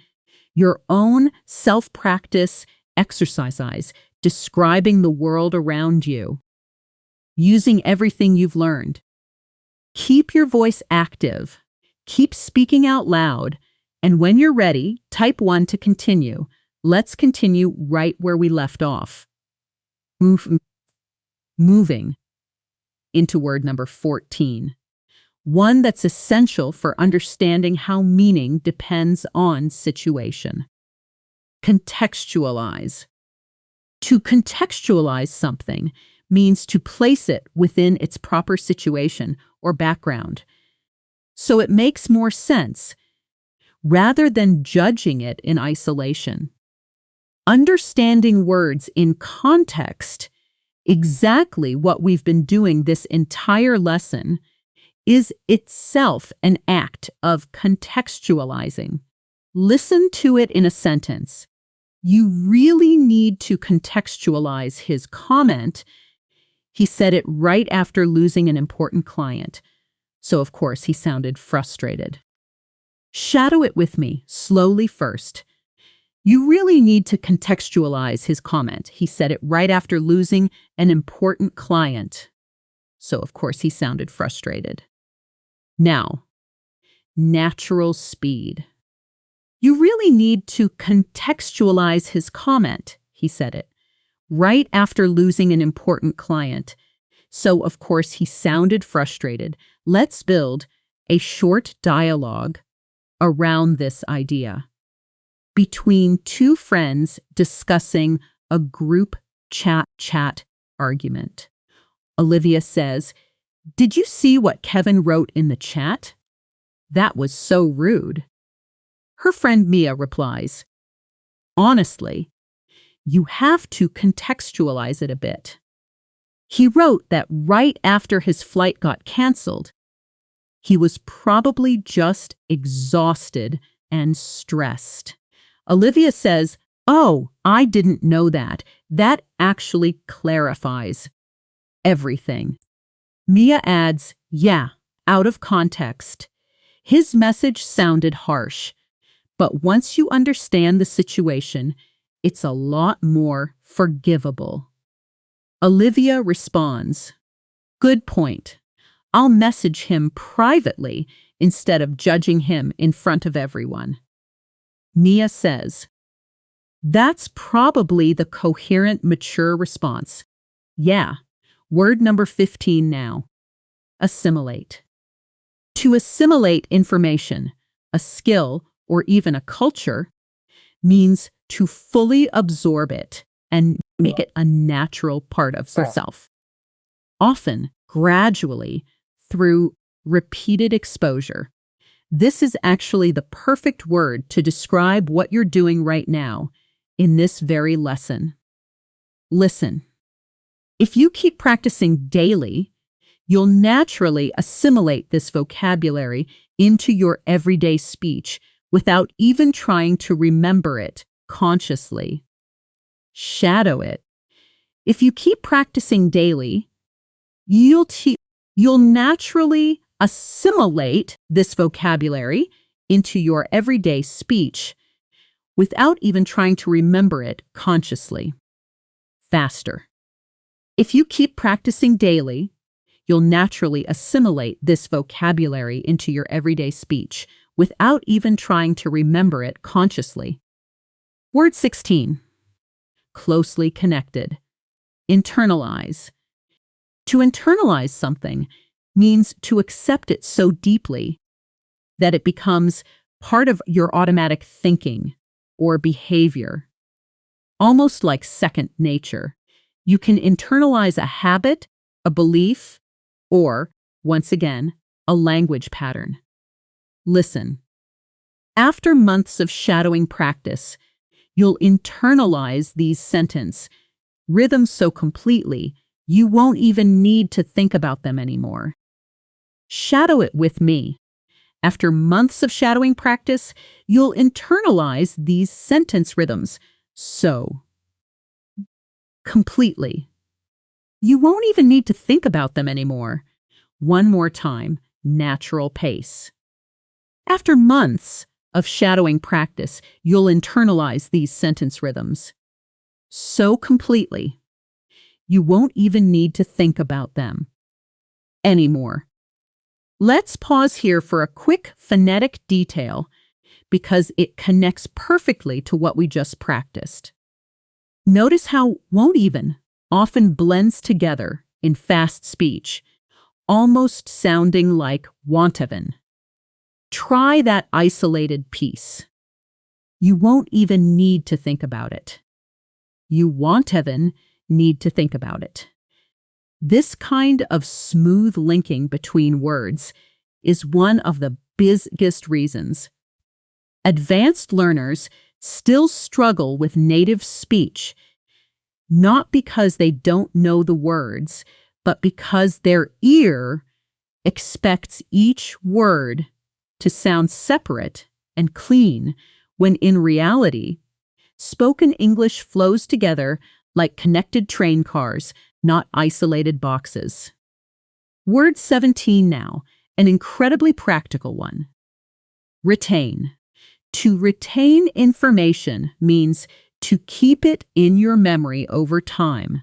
your own self-practice exercise describing the world around you, using everything you've learned. Keep your voice active, keep speaking out loud, and when you're ready, type 1 to continue. Let's continue right where we left off. Moving into word number 14. One that's essential for understanding how meaning depends on situation. Contextualize. To contextualize something means to place it within its proper situation or background, so it makes more sense, rather than judging it in isolation. Understanding words in context, exactly what we've been doing this entire lesson, is itself an act of contextualizing. Listen to it in a sentence. You really need to contextualize his comment. He said it right after losing an important client, so of course he sounded frustrated. Shadow it with me, slowly first. You really need to contextualize his comment. He said it right after losing an important client, so of course he sounded frustrated. Now, natural speed. You really need to contextualize his comment. He said it right after losing an important client, so of course he sounded frustrated. Let's build a short dialogue around this idea. Between two friends discussing a group chat argument. Olivia says, "Did you see what Kevin wrote in the chat? That was so rude." Her friend Mia replies, "Honestly, you have to contextualize it a bit. He wrote that right after his flight got canceled, he was probably just exhausted and stressed." Olivia says, "Oh, I didn't know that. That actually clarifies everything." Mia adds, "Yeah, out of context. His message sounded harsh, but once you understand the situation, it's a lot more forgivable." Olivia responds, "Good point. I'll message him privately instead of judging him in front of everyone." Mia says, "That's probably the coherent, mature response." Yeah. Word number 15 now. Assimilate. To assimilate information, a skill, or even a culture, means to fully absorb it and make it a natural part of yourself. Often, gradually, through repeated exposure. This is actually the perfect word to describe what you're doing right now in this very lesson. Listen. If you keep practicing daily, you'll naturally assimilate this vocabulary into your everyday speech without even trying to remember it consciously. Shadow it. If you keep practicing daily, you'll naturally assimilate this vocabulary into your everyday speech without even trying to remember it consciously. Faster. If you keep practicing daily, you'll naturally assimilate this vocabulary into your everyday speech without even trying to remember it consciously. Word 16. Closely connected. Internalize. To internalize something means to accept it so deeply that it becomes part of your automatic thinking or behavior, almost like second nature. You can internalize a habit, a belief, or once again, a language pattern. Listen. After months of shadowing practice, you'll internalize these sentence rhythms so completely, you won't even need to think about them anymore. Shadow it with me. After months of shadowing practice, you'll internalize these sentence rhythms so completely. You won't even need to think about them anymore. One more time, natural pace. After months of shadowing practice, you'll internalize these sentence rhythms so completely, you won't even need to think about them anymore. Let's pause here for a quick phonetic detail because it connects perfectly to what we just practiced. Notice how won't even often blends together in fast speech, almost sounding like want even. Try that isolated piece. You won't even need to think about it. You won't even need to think about it. This kind of smooth linking between words is one of the biggest reasons advanced learners still struggle with native speech, not because they don't know the words, but because their ear expects each word to sound separate and clean, when in reality, spoken English flows together like connected train cars, not isolated boxes. Word 17 now, an incredibly practical one. Retain. To retain information means to keep it in your memory over time,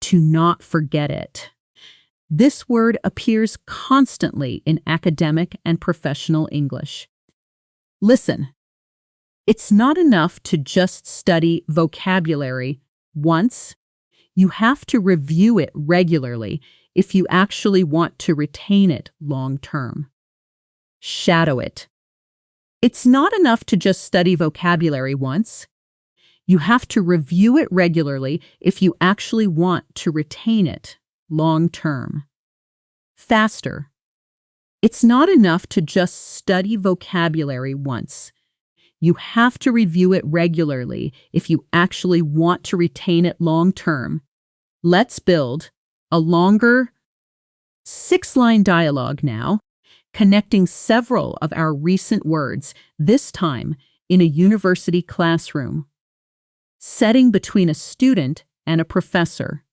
to not forget it. This word appears constantly in academic and professional English. Listen, it's not enough to just study vocabulary once. You have to review it regularly if you actually want to retain it long term. Shadow it. It's not enough to just study vocabulary once. You have to review it regularly if you actually want to retain it long term. Faster. It's not enough to just study vocabulary once. You have to review it regularly if you actually want to retain it long term. Let's build a longer 6-line dialogue now, connecting several of our recent words, this time in a university classroom. Setting between a student and a professor.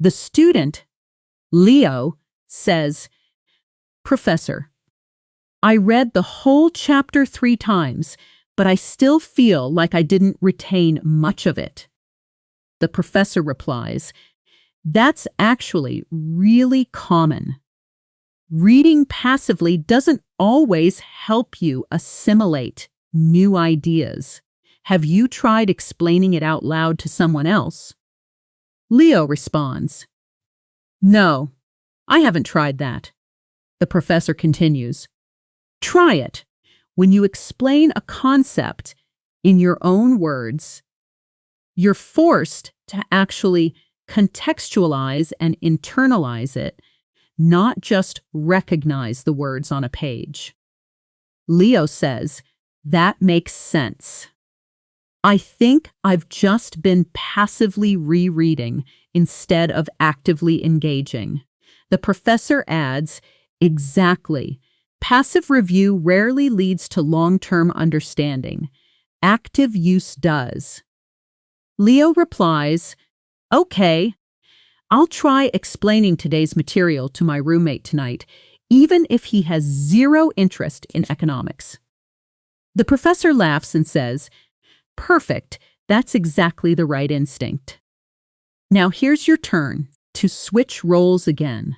The student, Leo, says, "Professor, I read the whole chapter 3 times, but I still feel like I didn't retain much of it." The professor replies, "That's actually really common. Reading passively doesn't always help you assimilate new ideas. Have you tried explaining it out loud to someone else?" Leo responds, "No, I haven't tried that." The professor continues, "Try it. When you explain a concept in your own words, you're forced to actually contextualize and internalize it, not just recognize the words on a page." Leo says, "That makes sense. I think I've just been passively rereading instead of actively engaging." The professor adds, "Exactly. Passive review rarely leads to long-term understanding. Active use does." Leo replies, "Okay, I'll try explaining today's material to my roommate tonight, even if he has zero interest in economics." The professor laughs and says, "Perfect, that's exactly the right instinct." Now here's your turn to switch roles again.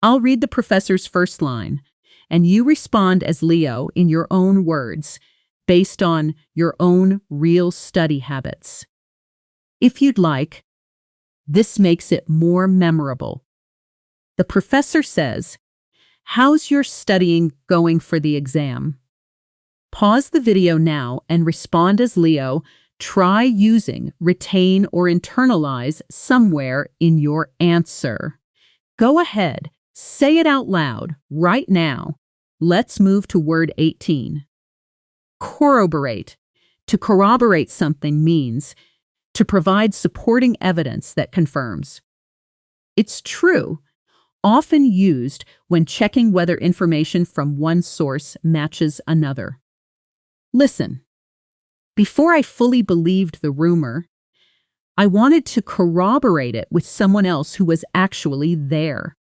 I'll read the professor's first line, and you respond as Leo in your own words, based on your own real study habits. If you'd like, this makes it more memorable. The professor says, "How's your studying going for the exam?" Pause the video now and respond as Leo. Try using retain or internalize somewhere in your answer. Go ahead, Say it out loud right now. Let's move to word 18. Corroborate. To corroborate something means to provide supporting evidence that confirms. It's true, often used when checking whether information from one source matches another. Listen, before I fully believed the rumor, I wanted to corroborate it with someone else who was actually there.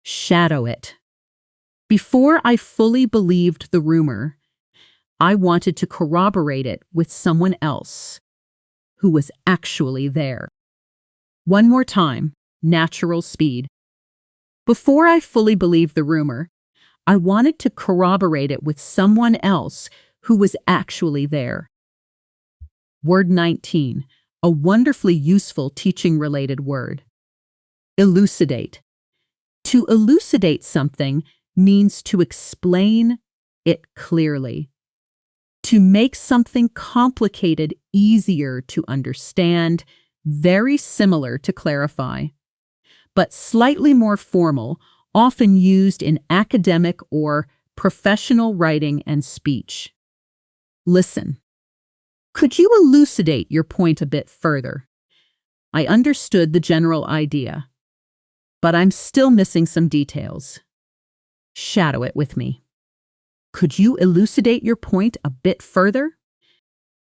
Shadow it. Before I fully believed the rumor, I wanted to corroborate it with someone else who was actually there. One more time, natural speed. Before I fully believed the rumor, I wanted to corroborate it with someone else who was actually there. Word 19, a wonderfully useful teaching-related word. Elucidate. To elucidate something means to explain it clearly. To make something complicated easier to understand, very similar to clarify, but slightly more formal, often used in academic or professional writing and speech. Listen. Could you elucidate your point a bit further? I understood the general idea, but I'm still missing some details. Shadow it with me. Could you elucidate your point a bit further?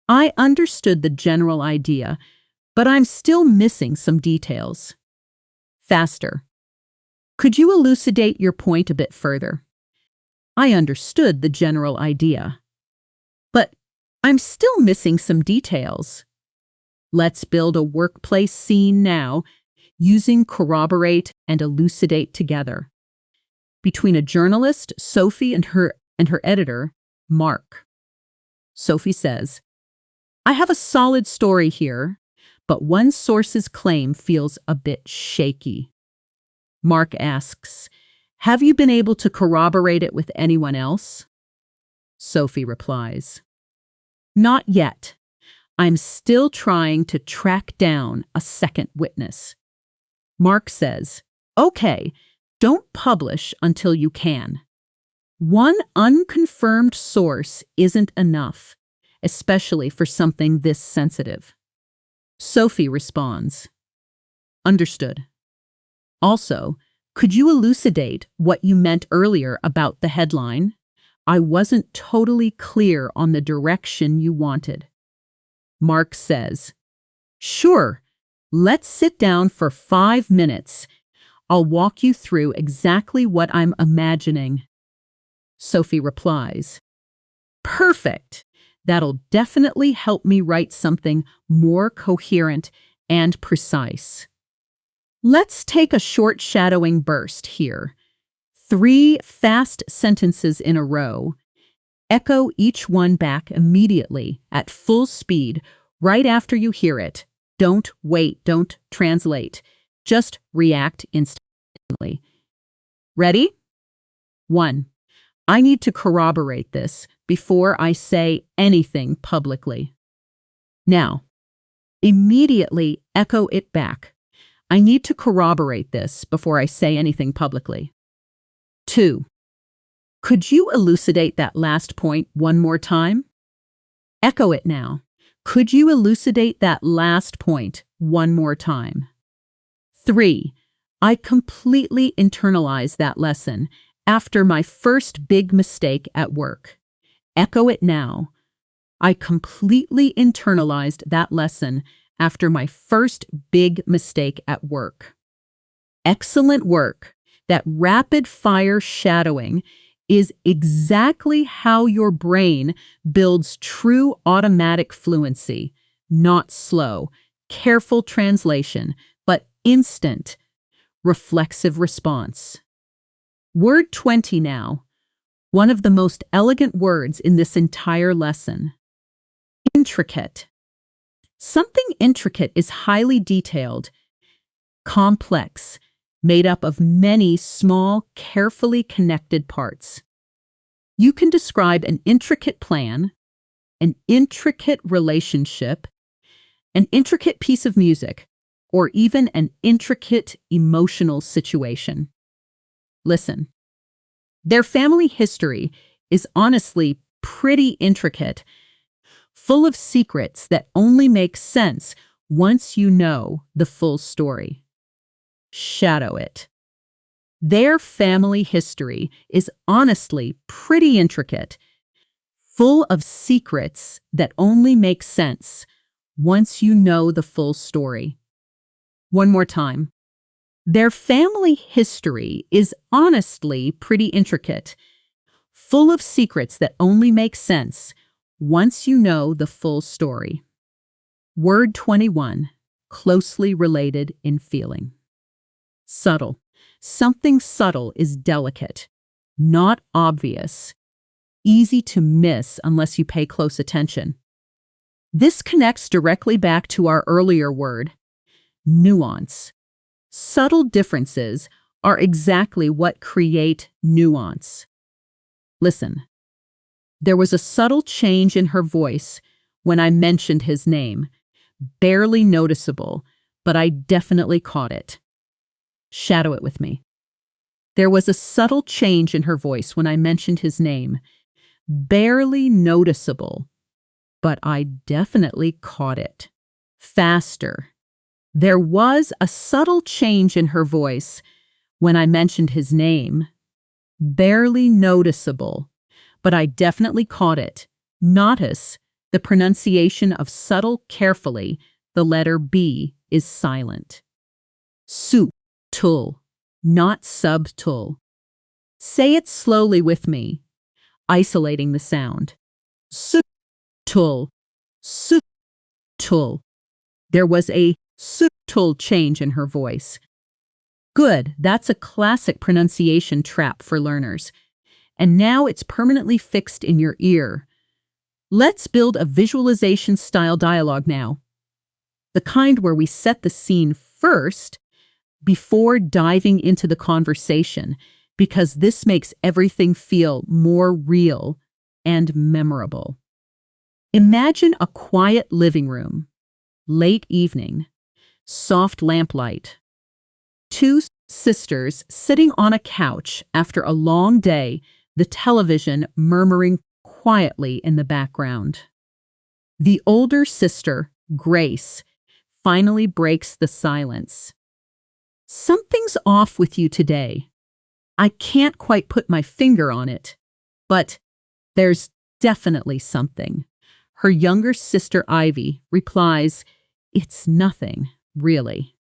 I understood the general idea, but I'm still missing some details. Faster. Could you elucidate your point a bit further? I understood the general idea, but I'm still missing some details. Let's build a workplace scene now, using corroborate and elucidate together. Between a journalist, Sophie, and her editor, Mark. Sophie says, I have a solid story here, but one source's claim feels a bit shaky. Mark asks, have you been able to corroborate it with anyone else? Sophie replies, not yet. I'm still trying to track down a second witness. Mark says, okay, don't publish until you can. One unconfirmed source isn't enough, especially for something this sensitive. Sophie responds, understood. Also, could you elucidate what you meant earlier about the headline? I wasn't totally clear on the direction you wanted. Mark says, sure, let's sit down for 5 minutes. I'll walk you through exactly what I'm imagining. Sophie replies, perfect. That'll definitely help me write something more coherent and precise. Let's take a short shadowing burst here. 3 fast sentences in a row. Echo each one back immediately at full speed right after you hear it. Don't wait, don't translate. Just react instantly. Ready? 1. I need to corroborate this before I say anything publicly. Now, immediately echo it back. I need to corroborate this before I say anything publicly. 2. Could you elucidate that last point one more time? Echo it now. Could you elucidate that last point one more time? 3. I completely internalized that lesson after my first big mistake at work. Echo it now. I completely internalized that lesson after my first big mistake at work. Excellent work. That rapid-fire shadowing is exactly how your brain builds true automatic fluency, not slow, careful translation, but instant, reflexive response. Word 20 now, one of the most elegant words in this entire lesson. Intricate. Something intricate is highly detailed, complex, made up of many small, carefully connected parts. You can describe an intricate plan, an intricate relationship, an intricate piece of music, or even an intricate emotional situation. Listen. Their family history is honestly pretty intricate, full of secrets that only make sense once you know the full story. Shadow it. Their family history is honestly pretty intricate, full of secrets that only make sense once you know the full story. One more time. Their family history is honestly pretty intricate, full of secrets that only make sense once you know the full story. Word 21, closely related in feeling. Subtle. Something subtle is delicate, not obvious, easy to miss unless you pay close attention. This connects directly back to our earlier word, nuance. Subtle differences are exactly what create nuance. Listen. There was a subtle change in her voice when I mentioned his name. Barely noticeable, but I definitely caught it. Shadow it with me. There was a subtle change in her voice when I mentioned his name. Barely noticeable, but I definitely caught it. Faster. There was a subtle change in her voice when I mentioned his name. Barely noticeable, but I definitely caught it. Notice the pronunciation of carefully. The letter B is silent. Subtle, not subtle. Say it slowly with me, isolating the sound. Subtle, subtle. There was a subtle change in her voice. Good, that's a classic pronunciation trap for learners. And now it's permanently fixed in your ear. Let's build a visualization-style dialogue now. The kind where we set the scene first before diving into the conversation, because this makes everything feel more real and memorable. Imagine a quiet living room, late evening, soft lamplight. Two sisters sitting on a couch after a long day, the television murmuring quietly in the background. The older sister, Grace, finally breaks the silence. Something's off with you today. I can't quite put my finger on it, but there's definitely something. Her younger sister, Ivy, replies, "It's nothing, really."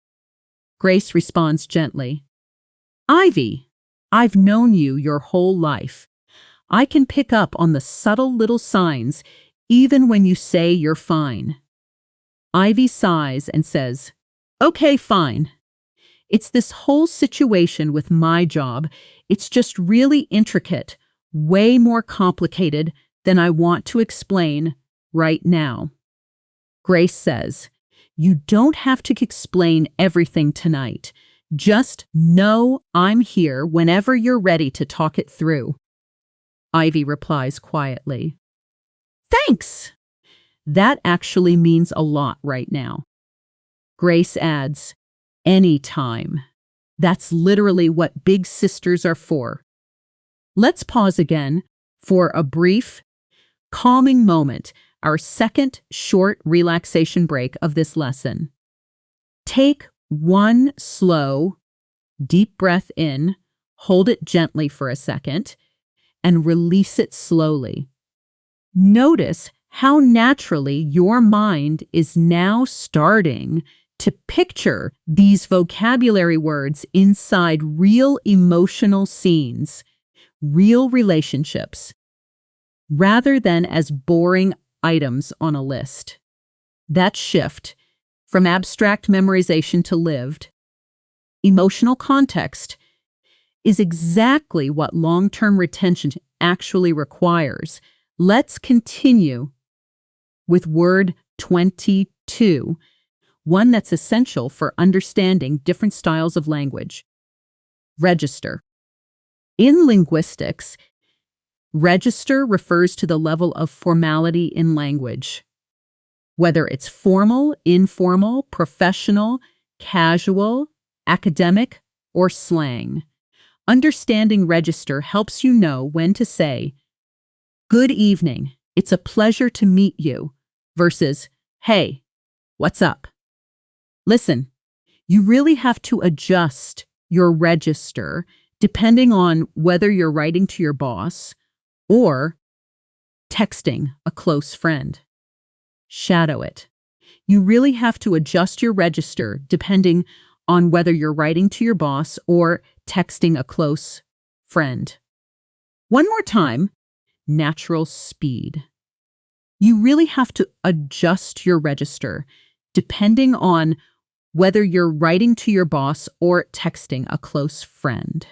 Grace responds gently, "Ivy, I've known you your whole life. I can pick up on the subtle little signs even when you say you're fine." Ivy sighs and says, "Okay, fine. It's this whole situation with my job. It's just really intricate, way more complicated than I want to explain right now." Grace says, "You don't have to explain everything tonight. Just know I'm here whenever you're ready to talk it through." Ivy replies quietly, "Thanks. That actually means a lot right now." Grace adds, "Anytime. That's literally what big sisters are for." Let's pause again for a brief, calming moment, our second short relaxation break of this lesson. Take one slow, deep breath in, hold it gently for a second, and release it slowly. Notice how naturally your mind is now starting to picture these vocabulary words inside real emotional scenes, real relationships, rather than as boring items on a list. That shift from abstract memorization to lived, emotional context is exactly what long-term retention actually requires. Let's continue with word 22, one that's essential for understanding different styles of language. Register. In linguistics, register refers to the level of formality in language. Whether it's formal, informal, professional, casual, academic, or slang, Understanding register helps you know when to say, "Good evening, it's a pleasure to meet you," versus, "Hey, what's up?" Listen, you really have to adjust your register depending on whether you're writing to your boss or texting a close friend. Shadow it. You really have to adjust your register depending on whether you're writing to your boss or texting a close friend. One more time, natural speed. You really have to adjust your register depending on whether you're writing to your boss or texting a close friend.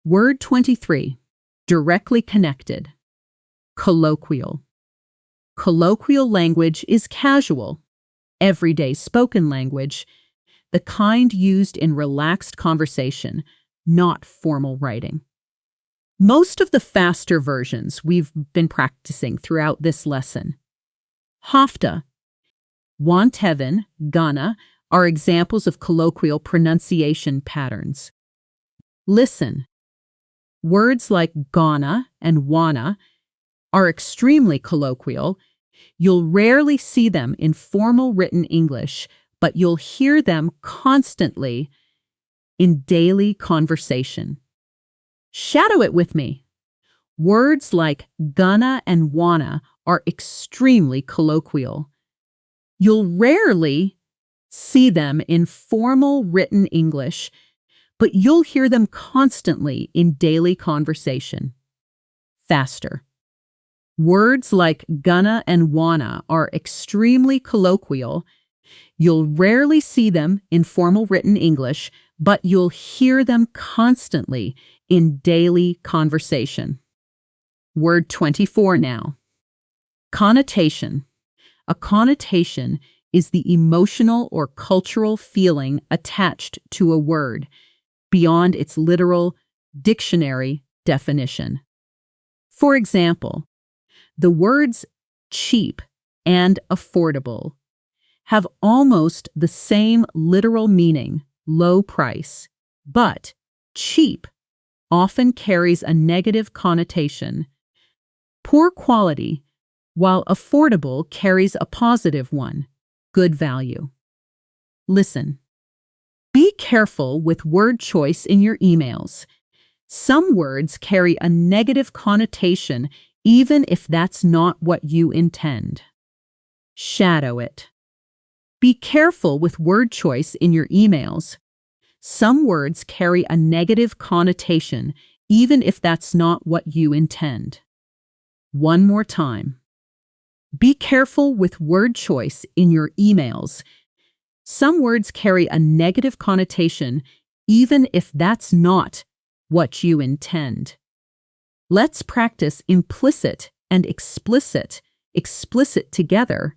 Word 23, directly connected. Colloquial. Colloquial language is casual, everyday spoken language, the kind used in relaxed conversation, not formal writing. Most of the faster versions we've been practicing throughout this lesson. Hafta, Wantevin, Ghana are examples of colloquial pronunciation patterns. Listen. Words like Ghana and Wana are extremely colloquial. You'll rarely see them in formal written English, but you'll hear them constantly in daily conversation. Shadow it with me. Words like Ghana and Wana are extremely colloquial. You'll rarely see them in formal written English, but you'll hear them constantly in daily conversation. Faster. Words like Ghana and Wana are extremely colloquial. You'll rarely see them in formal written English, but you'll hear them constantly in daily conversation. Word 24 now. Connotation. A connotation is the emotional or cultural feeling attached to a word beyond its literal dictionary definition. For example, the words cheap and affordable have almost the same literal meaning, low price, but cheap often carries a negative connotation. Poor quality, while affordable carries a positive one, good value. Listen. Be careful with word choice in your emails. Some words carry a negative connotation even if that's not what you intend. Shadow it. Be careful with word choice in your emails. Some words carry a negative connotation even if that's not what you intend. One more time. Be careful with word choice in your emails. Some words carry a negative connotation even if that's not what you intend. Let's practice implicit and explicit together.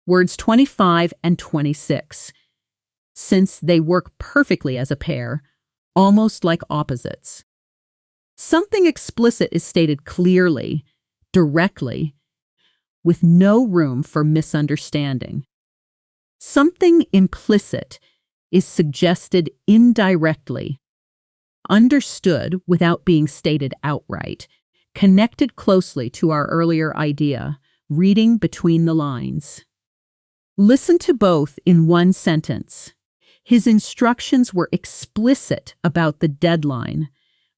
Words 25 and 26. Since they work perfectly as a pair, almost like opposites. Something explicit is stated clearly, directly, with no room for misunderstanding. Something implicit is suggested indirectly, understood without being stated outright, connected closely to our earlier idea, reading between the lines. Listen to both in one sentence. His instructions were explicit about the deadline,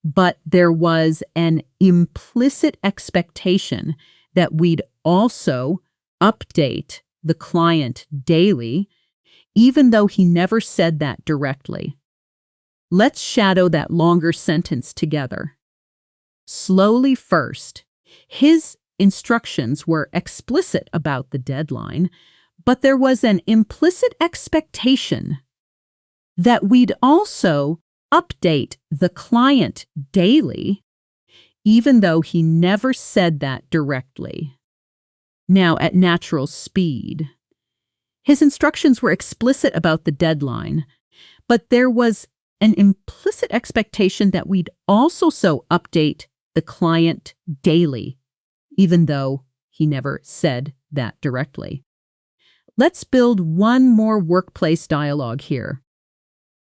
but there was an implicit expectation that we'd also update the client daily, even though he never said that directly. Let's shadow that longer sentence together. Slowly first. His instructions were explicit about the deadline, but there was an implicit expectation that we'd also update the client daily, even though he never said that directly. Now at natural speed. His instructions were explicit about the deadline, but there was an implicit expectation that we'd also update the client daily, even though he never said that directly. Let's build one more workplace dialogue here.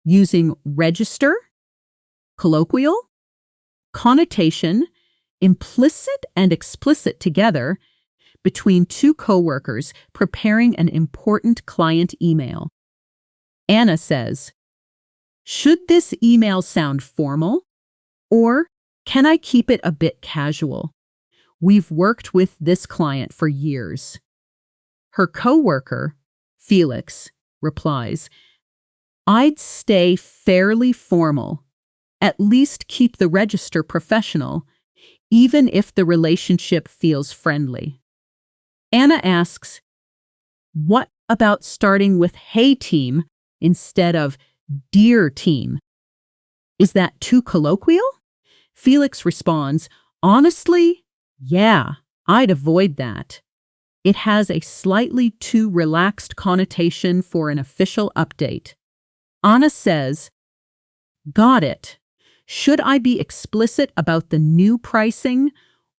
Using register colloquial, connotation, implicit and explicit together between two coworkers preparing an important client email. Anna says, "Should this email sound formal, or can I keep it a bit casual? We've worked with this client for years." Her coworker, Felix, replies, "I'd stay fairly formal. At least keep the register professional, even if the relationship feels friendly." Anna asks, "What about starting with 'Hey team' instead of 'Dear team'? Is that too colloquial?" Felix responds, "Honestly, yeah, I'd avoid that. It has a slightly too relaxed connotation for an official update." Anna says, "Got it. Should I be explicit about the new pricing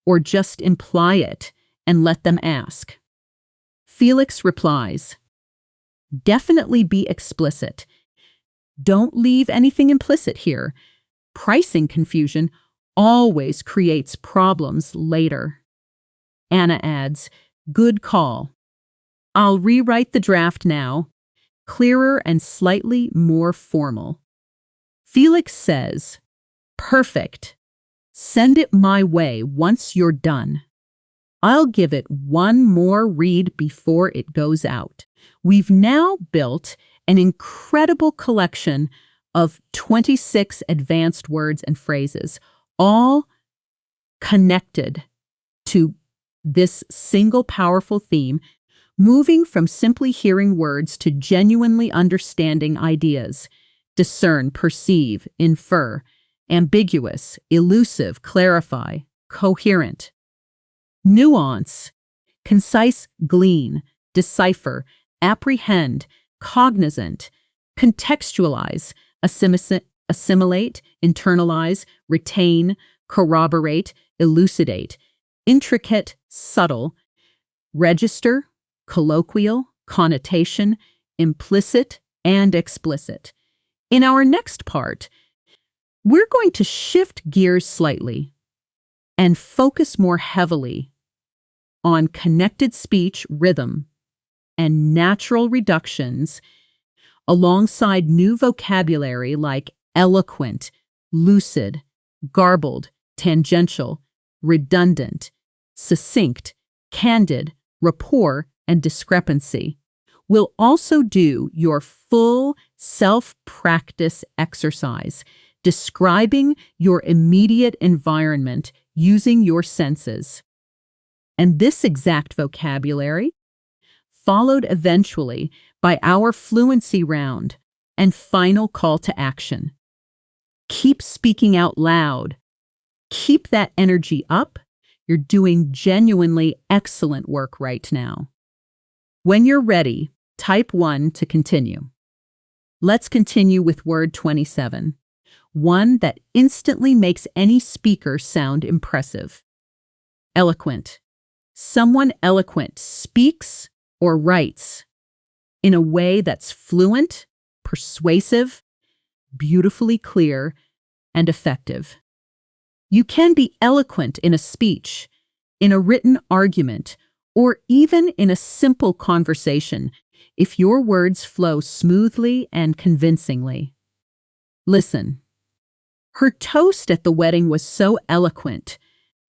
or just imply it and let them ask?" Felix replies, "Definitely be explicit. Don't leave anything implicit here. Pricing confusion always creates problems later." Anna adds, "Good call. I'll rewrite the draft now, clearer and slightly more formal." Felix says, "Perfect. Send it my way once you're done. I'll give it one more read before it goes out." We've now built an incredible collection of 26 advanced words and phrases, all connected to this single powerful theme, moving from simply hearing words to genuinely understanding ideas. Discern, perceive, infer, ambiguous, elusive, clarify, coherent. Nuance, concise, glean, decipher, apprehend, cognizant, contextualize, assimilate, internalize, retain, corroborate, elucidate, intricate, subtle, register, colloquial, connotation, implicit, and explicit. In our next part, we're going to shift gears slightly and focus more heavily on connected speech rhythm and natural reductions alongside new vocabulary like eloquent, lucid, garbled, tangential, redundant, succinct, candid, rapport, and discrepancy. We'll also do your full self-practice exercise, describing your immediate environment using your senses. And this exact vocabulary, followed eventually by our fluency round and final call to action. Keep speaking out loud. Keep that energy up. You're doing genuinely excellent work right now. When you're ready, type 1 to continue. Let's continue with word 27, one that instantly makes any speaker sound impressive. Eloquent. Someone eloquent speaks or writes in a way that's fluent, persuasive, beautifully clear, and effective. You can be eloquent in a speech, in a written argument, or even in a simple conversation if your words flow smoothly and convincingly. Listen. Her toast at the wedding was so eloquent,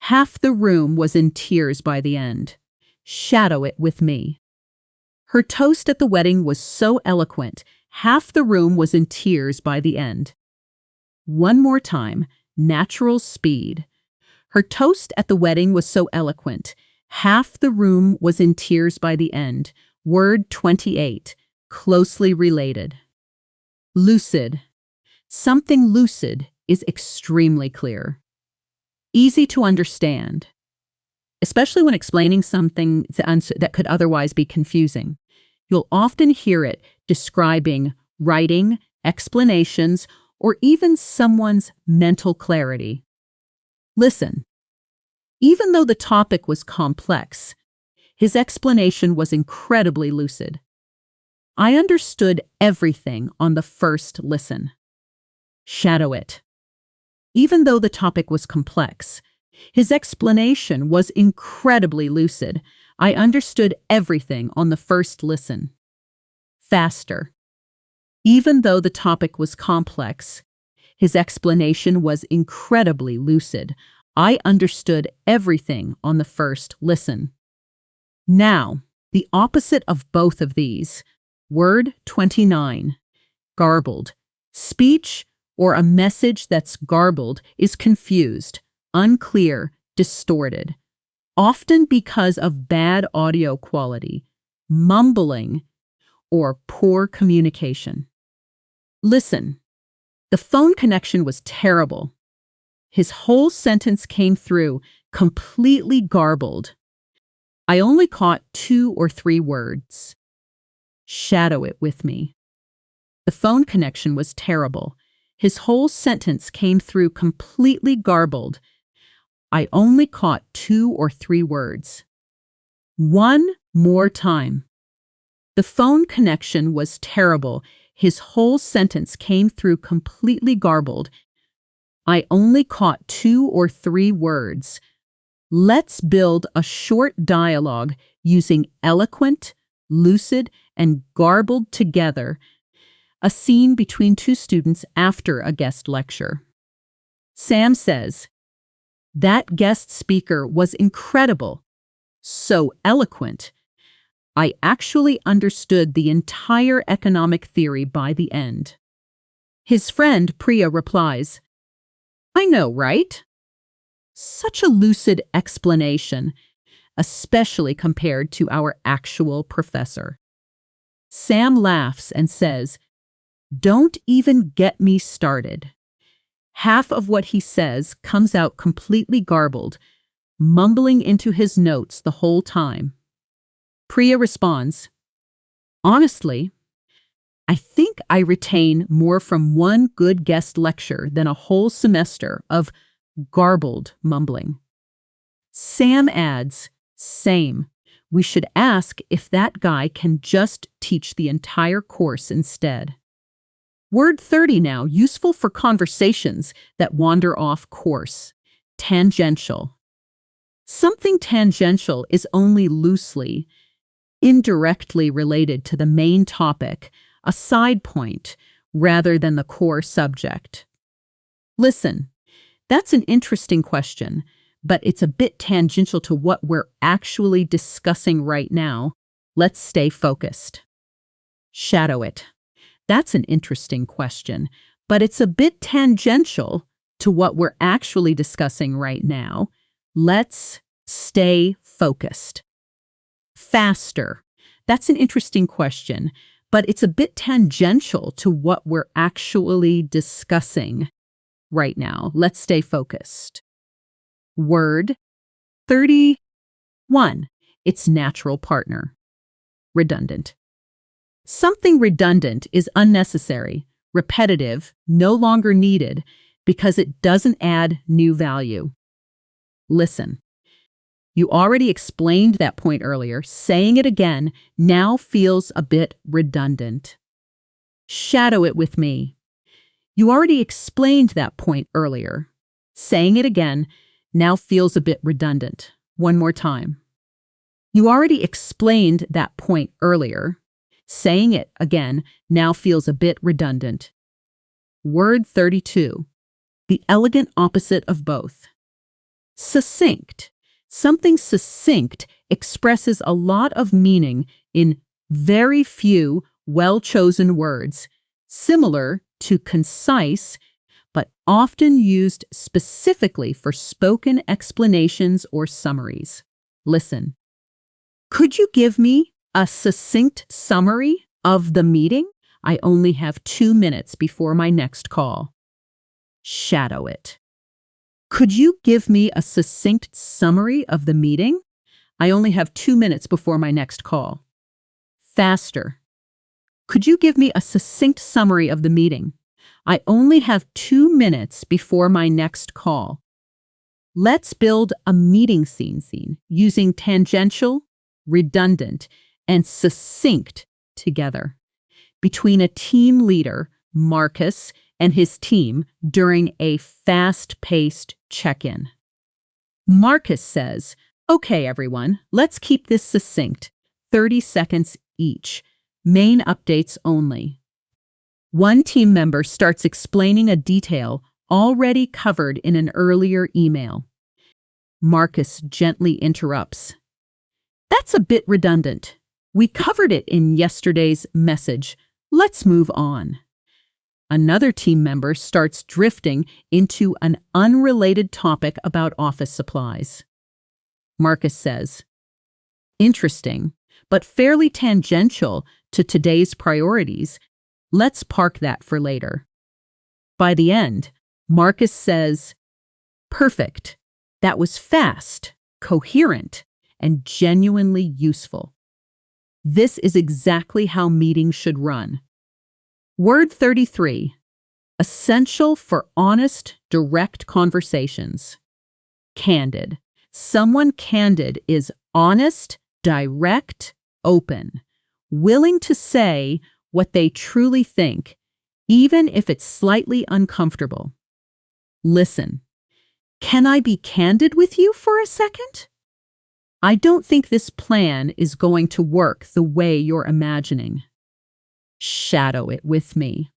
half the room was in tears by the end. Shadow it with me. Her toast at the wedding was so eloquent, half the room was in tears by the end. One more time, natural speed. Her toast at the wedding was so eloquent, half the room was in tears by the end. Word 28, closely related. Lucid. Something lucid is extremely clear. Easy to understand, especially when explaining something that could otherwise be confusing. You'll often hear it describing writing, explanations, or even someone's mental clarity. Listen. Even though the topic was complex, his explanation was incredibly lucid. I understood everything on the first listen. Shadow it. Even though the topic was complex, his explanation was incredibly lucid. I understood everything on the first listen. Faster. Even though the topic was complex, his explanation was incredibly lucid. I understood everything on the first listen. Now, the opposite of both of these. Word 29. Garbled. Speech or a message that's garbled is confused, unclear, distorted, often because of bad audio quality, mumbling, or poor communication. Listen. The phone connection was terrible. His whole sentence came through completely garbled. I only caught 2 or 3 words. Shadow it with me. The phone connection was terrible. His whole sentence came through completely garbled. I only caught 2 or 3 words. One more time. The phone connection was terrible. His whole sentence came through completely garbled. I only caught 2 or 3 words. Let's build a short dialogue using eloquent, lucid, and garbled together. A scene between 2 students after a guest lecture. Sam says, "That guest speaker was incredible, so eloquent. I actually understood the entire economic theory by the end." His friend Priya replies, "I know, right?" Such a lucid explanation, especially compared to our actual professor. Sam laughs and says, "Don't even get me started." Half of what he says comes out completely garbled, mumbling into his notes the whole time. Priya responds, "Honestly, I think I retain more from one good guest lecture than a whole semester of garbled mumbling." Sam adds, "Same. We should ask if that guy can just teach the entire course instead." Word 30 now, useful for conversations that wander off course. Tangential. Something tangential is only loosely, indirectly related to the main topic, a side point, rather than the core subject. Listen, that's an interesting question, but it's a bit tangential to what we're actually discussing right now. Let's stay focused. Shadow it. That's an interesting question, but it's a bit tangential to what we're actually discussing right now. Let's stay focused. Faster. That's an interesting question, but it's a bit tangential to what we're actually discussing right now. Let's stay focused. Word 31. Its natural partner. Redundant. Something redundant is unnecessary, repetitive, no longer needed, because it doesn't add new value. Listen. You already explained that point earlier. Saying it again now feels a bit redundant. Shadow it with me. You already explained that point earlier. Saying it again now feels a bit redundant. One more time. You already explained that point earlier. Saying it again now feels a bit redundant. Word 32. The elegant opposite of both. Succinct. Something succinct expresses a lot of meaning in very few well-chosen words, similar to concise, but often used specifically for spoken explanations or summaries. Listen. Could you give me a succinct summary of the meeting? I only have 2 minutes before my next call. Shadow it. Could you give me a succinct summary of the meeting? I only have 2 minutes before my next call. Faster. Could you give me a succinct summary of the meeting? I only have 2 minutes before my next call. Let's build a meeting scene using tangential, redundant, and succinct together. Between a team leader, Marcus, and his team during a fast-paced check-in. Marcus says, "Okay, everyone, let's keep this succinct. 30 seconds each. Main updates only." One team member starts explaining a detail already covered in an earlier email. Marcus gently interrupts. "That's a bit redundant. We covered it in yesterday's message. Let's move on." Another team member starts drifting into an unrelated topic about office supplies. Marcus says, "Interesting, but fairly tangential to today's priorities. Let's park that for later." By the end, Marcus says, "Perfect. That was fast, coherent, and genuinely useful." This is exactly how meetings should run. Word 33. Essential for honest, direct conversations. Candid. Someone candid is honest, direct, open, willing to say what they truly think, even if it's slightly uncomfortable. Listen. "Can I be candid with you for a second? I don't think this plan is going to work the way you're imagining." Shadow it with me.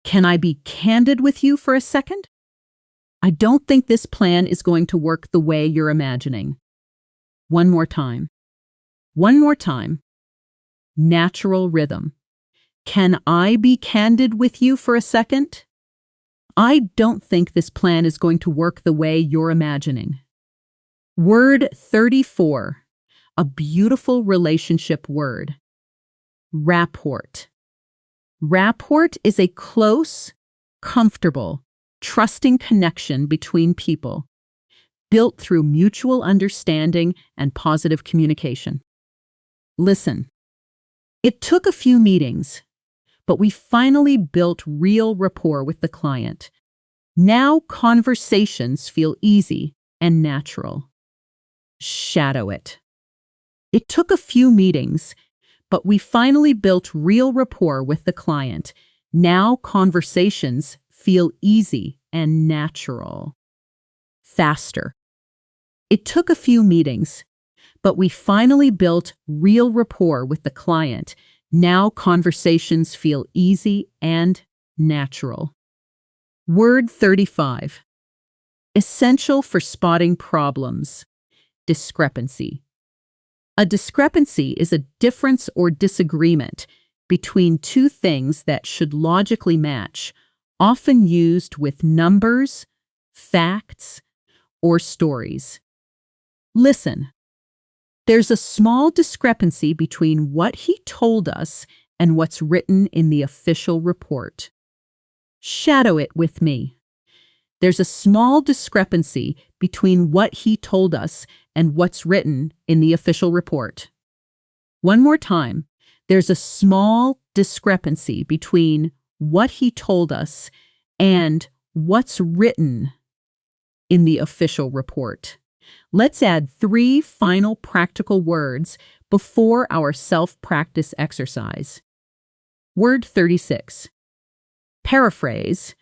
"Can I be candid with you for a second? I don't think this plan is going to work the way you're imagining." One more time. One more time. Natural rhythm. "Can I be candid with you for a second? I don't think this plan is going to work the way you're imagining." Word 34. A beautiful relationship word. Rapport. Rapport is a close, comfortable, trusting connection between people, built through mutual understanding and positive communication. Listen. It took a few meetings, but we finally built real rapport with the client. Now conversations feel easy and natural. Shadow it. It took a few meetings, but we finally built real rapport with the client. Now conversations feel easy and natural. Faster. It took a few meetings, but we finally built real rapport with the client. Now conversations feel easy and natural. Word 35. Essential for spotting problems. Discrepancy. A discrepancy is a difference or disagreement between two things that should logically match, often used with numbers, facts, or stories. Listen. There's a small discrepancy between what he told us and what's written in the official report. Shadow it with me. There's a small discrepancy between what he told us and what's written in the official report. One more time. There's a small discrepancy between what he told us and what's written in the official report. Let's add 3 final practical words before our self-practice exercise. Word 36. Paraphrase,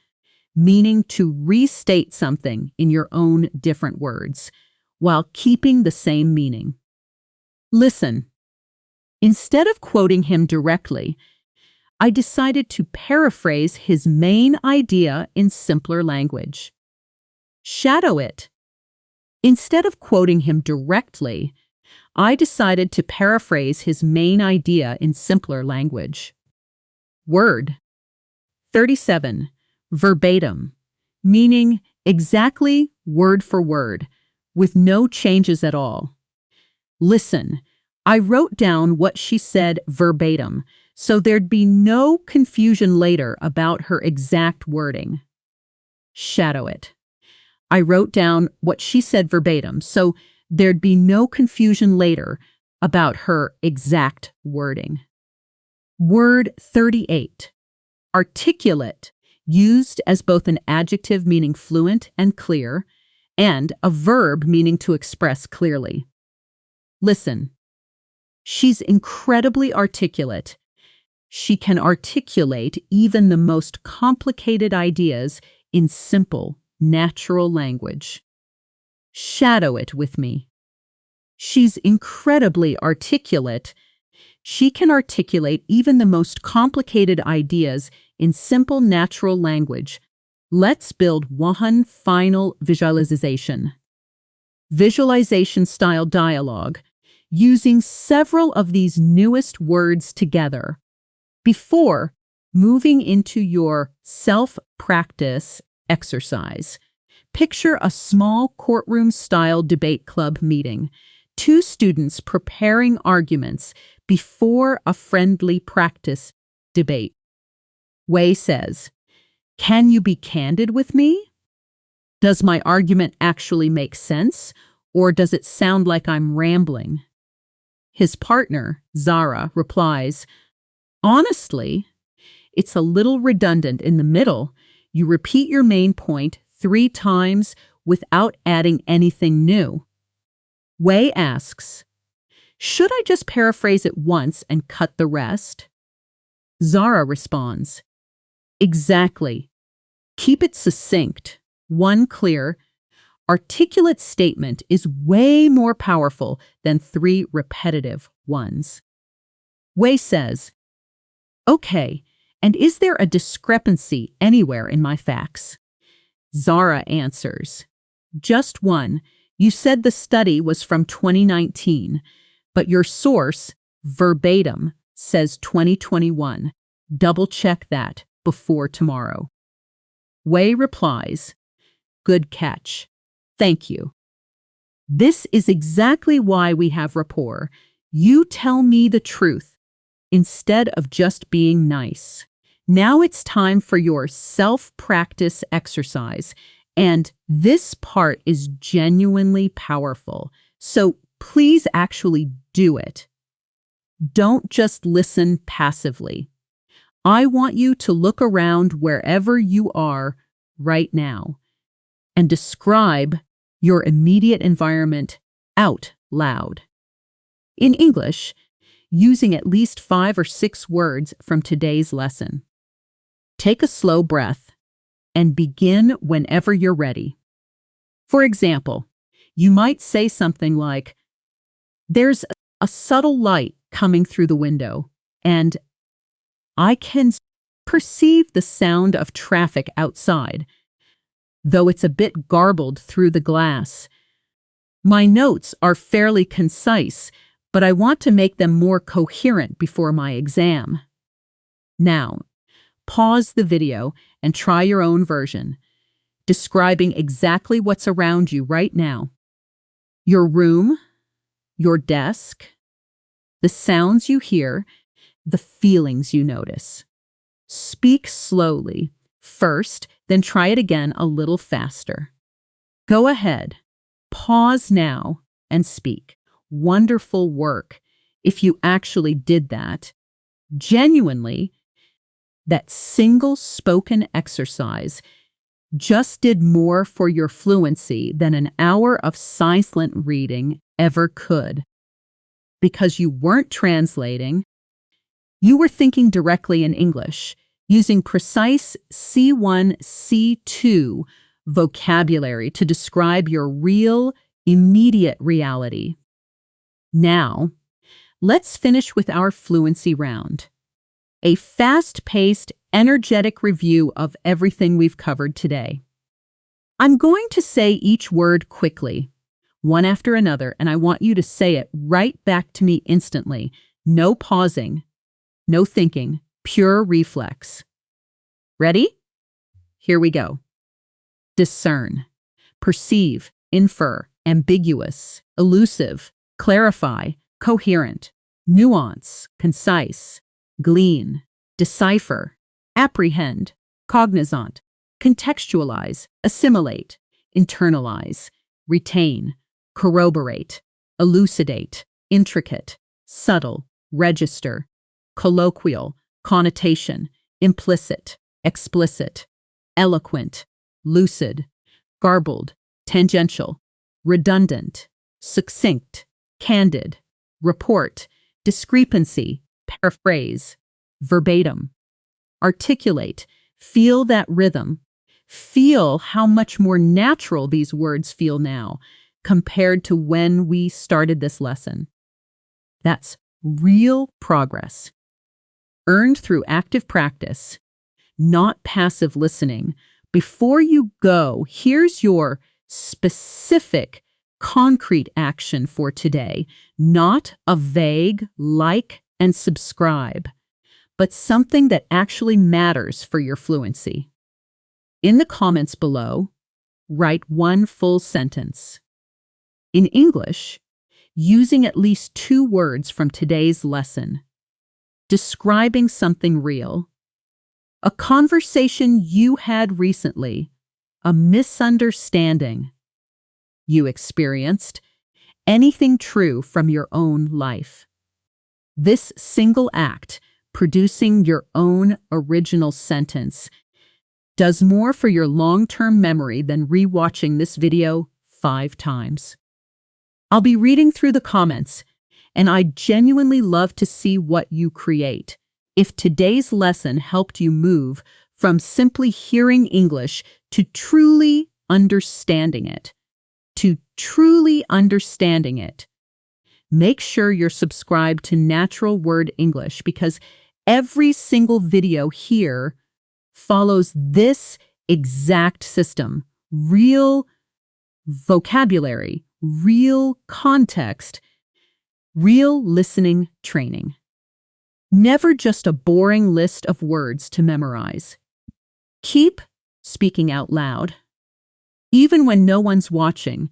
meaning to restate something in your own different words, while keeping the same meaning. Listen. Instead of quoting him directly, I decided to paraphrase his main idea in simpler language. Shadow it. Instead of quoting him directly, I decided to paraphrase his main idea in simpler language. Word 37. Verbatim, meaning exactly word for word, with no changes at all. Listen, I wrote down what she said verbatim, so there'd be no confusion later about her exact wording. Shadow it. I wrote down what she said verbatim, so there'd be no confusion later about her exact wording. Word 38. Articulate, used as both an adjective meaning fluent and clear, and a verb meaning to express clearly. Listen. She's incredibly articulate. She can articulate even the most complicated ideas in simple, natural language. Shadow it with me. She's incredibly articulate. She can articulate even the most complicated ideas in simple, natural language. Let's build one final visualization. Visualization-style dialogue, using several of these newest words together. Before moving into your self-practice exercise, picture a small courtroom-style debate club meeting. Two students preparing arguments before a friendly practice debate. Wei says, "Can you be candid with me? Does my argument actually make sense, or does it sound like I'm rambling?" His partner, Zara, replies, "Honestly, it's a little redundant in the middle. You repeat your main point 3 times without adding anything new." Wei asks, "Should I just paraphrase it once and cut the rest?" Zara responds, "Exactly. Keep it succinct. One clear, articulate statement is way more powerful than 3 repetitive ones." Wei says, "Okay, and is there a discrepancy anywhere in my facts?" Zara answers, "Just one. You said the study was from 2019, but your source, verbatim, says 2021. Double-check that before tomorrow." Wei replies, "Good catch. Thank you. This is exactly why we have rapport. You tell me the truth instead of just being nice." Now it's time for your self-practice exercise, and this part is genuinely powerful. So please actually do it. Don't just listen passively. I want you to look around wherever you are right now and describe your immediate environment out loud. In English, using at least 5 or 6 words from today's lesson. Take a slow breath and begin whenever you're ready. For example, you might say something like, "There's a subtle light coming through the window, and I can perceive the sound of traffic outside, though it's a bit garbled through the glass. My notes are fairly concise, but I want to make them more coherent before my exam." Now, pause the video and try your own version, describing exactly what's around you right now. Your room, your desk, the sounds you hear, the feelings you notice. Speak slowly first, then try it again a little faster. Go ahead, pause now, and speak. Wonderful work if you actually did that. Genuinely, that single spoken exercise just did more for your fluency than an hour of silent reading ever could. Because you weren't translating, you were thinking directly in English, using precise C1, C2 vocabulary to describe your real, immediate reality. Now, let's finish with our fluency round. A fast-paced, energetic review of everything we've covered today. I'm going to say each word quickly, one after another, and I want you to say it right back to me instantly. No pausing, no thinking, pure reflex. Ready? Here we go. Discern, perceive, infer, ambiguous, elusive, clarify, coherent, nuance, concise, glean, decipher, apprehend, cognizant, contextualize, assimilate, internalize, retain, corroborate, elucidate, intricate, subtle, register, colloquial, connotation, implicit, explicit, eloquent, lucid, garbled, tangential, redundant, succinct, candid, report, discrepancy, paraphrase, verbatim. Articulate. Feel that rhythm. Feel how much more natural these words feel now compared to when we started this lesson. That's real progress, earned through active practice, not passive listening. Before you go, here's your specific, concrete action for today, not a vague like and subscribe, but something that actually matters for your fluency. In the comments below, write one full sentence. In English, using at least 2 words from today's lesson, describing something real, a conversation you had recently, a misunderstanding you experienced, anything true from your own life. This single act, producing your own original sentence, does more for your long-term memory than rewatching this video 5 times. I'll be reading through the comments, and I'd genuinely love to see what you create. If today's lesson helped you move from simply hearing English to truly understanding it, make sure you're subscribed to Natural Word English, because every single video here follows this exact system. Real vocabulary, real context, real listening training. Never just a boring list of words to memorize. Keep speaking out loud, even when no one's watching,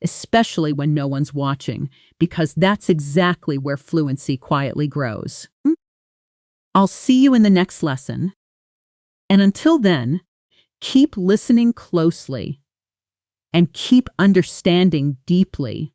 especially when no one's watching, because that's exactly where fluency quietly grows. I'll see you in the next lesson. And until then, keep listening closely and keep understanding deeply.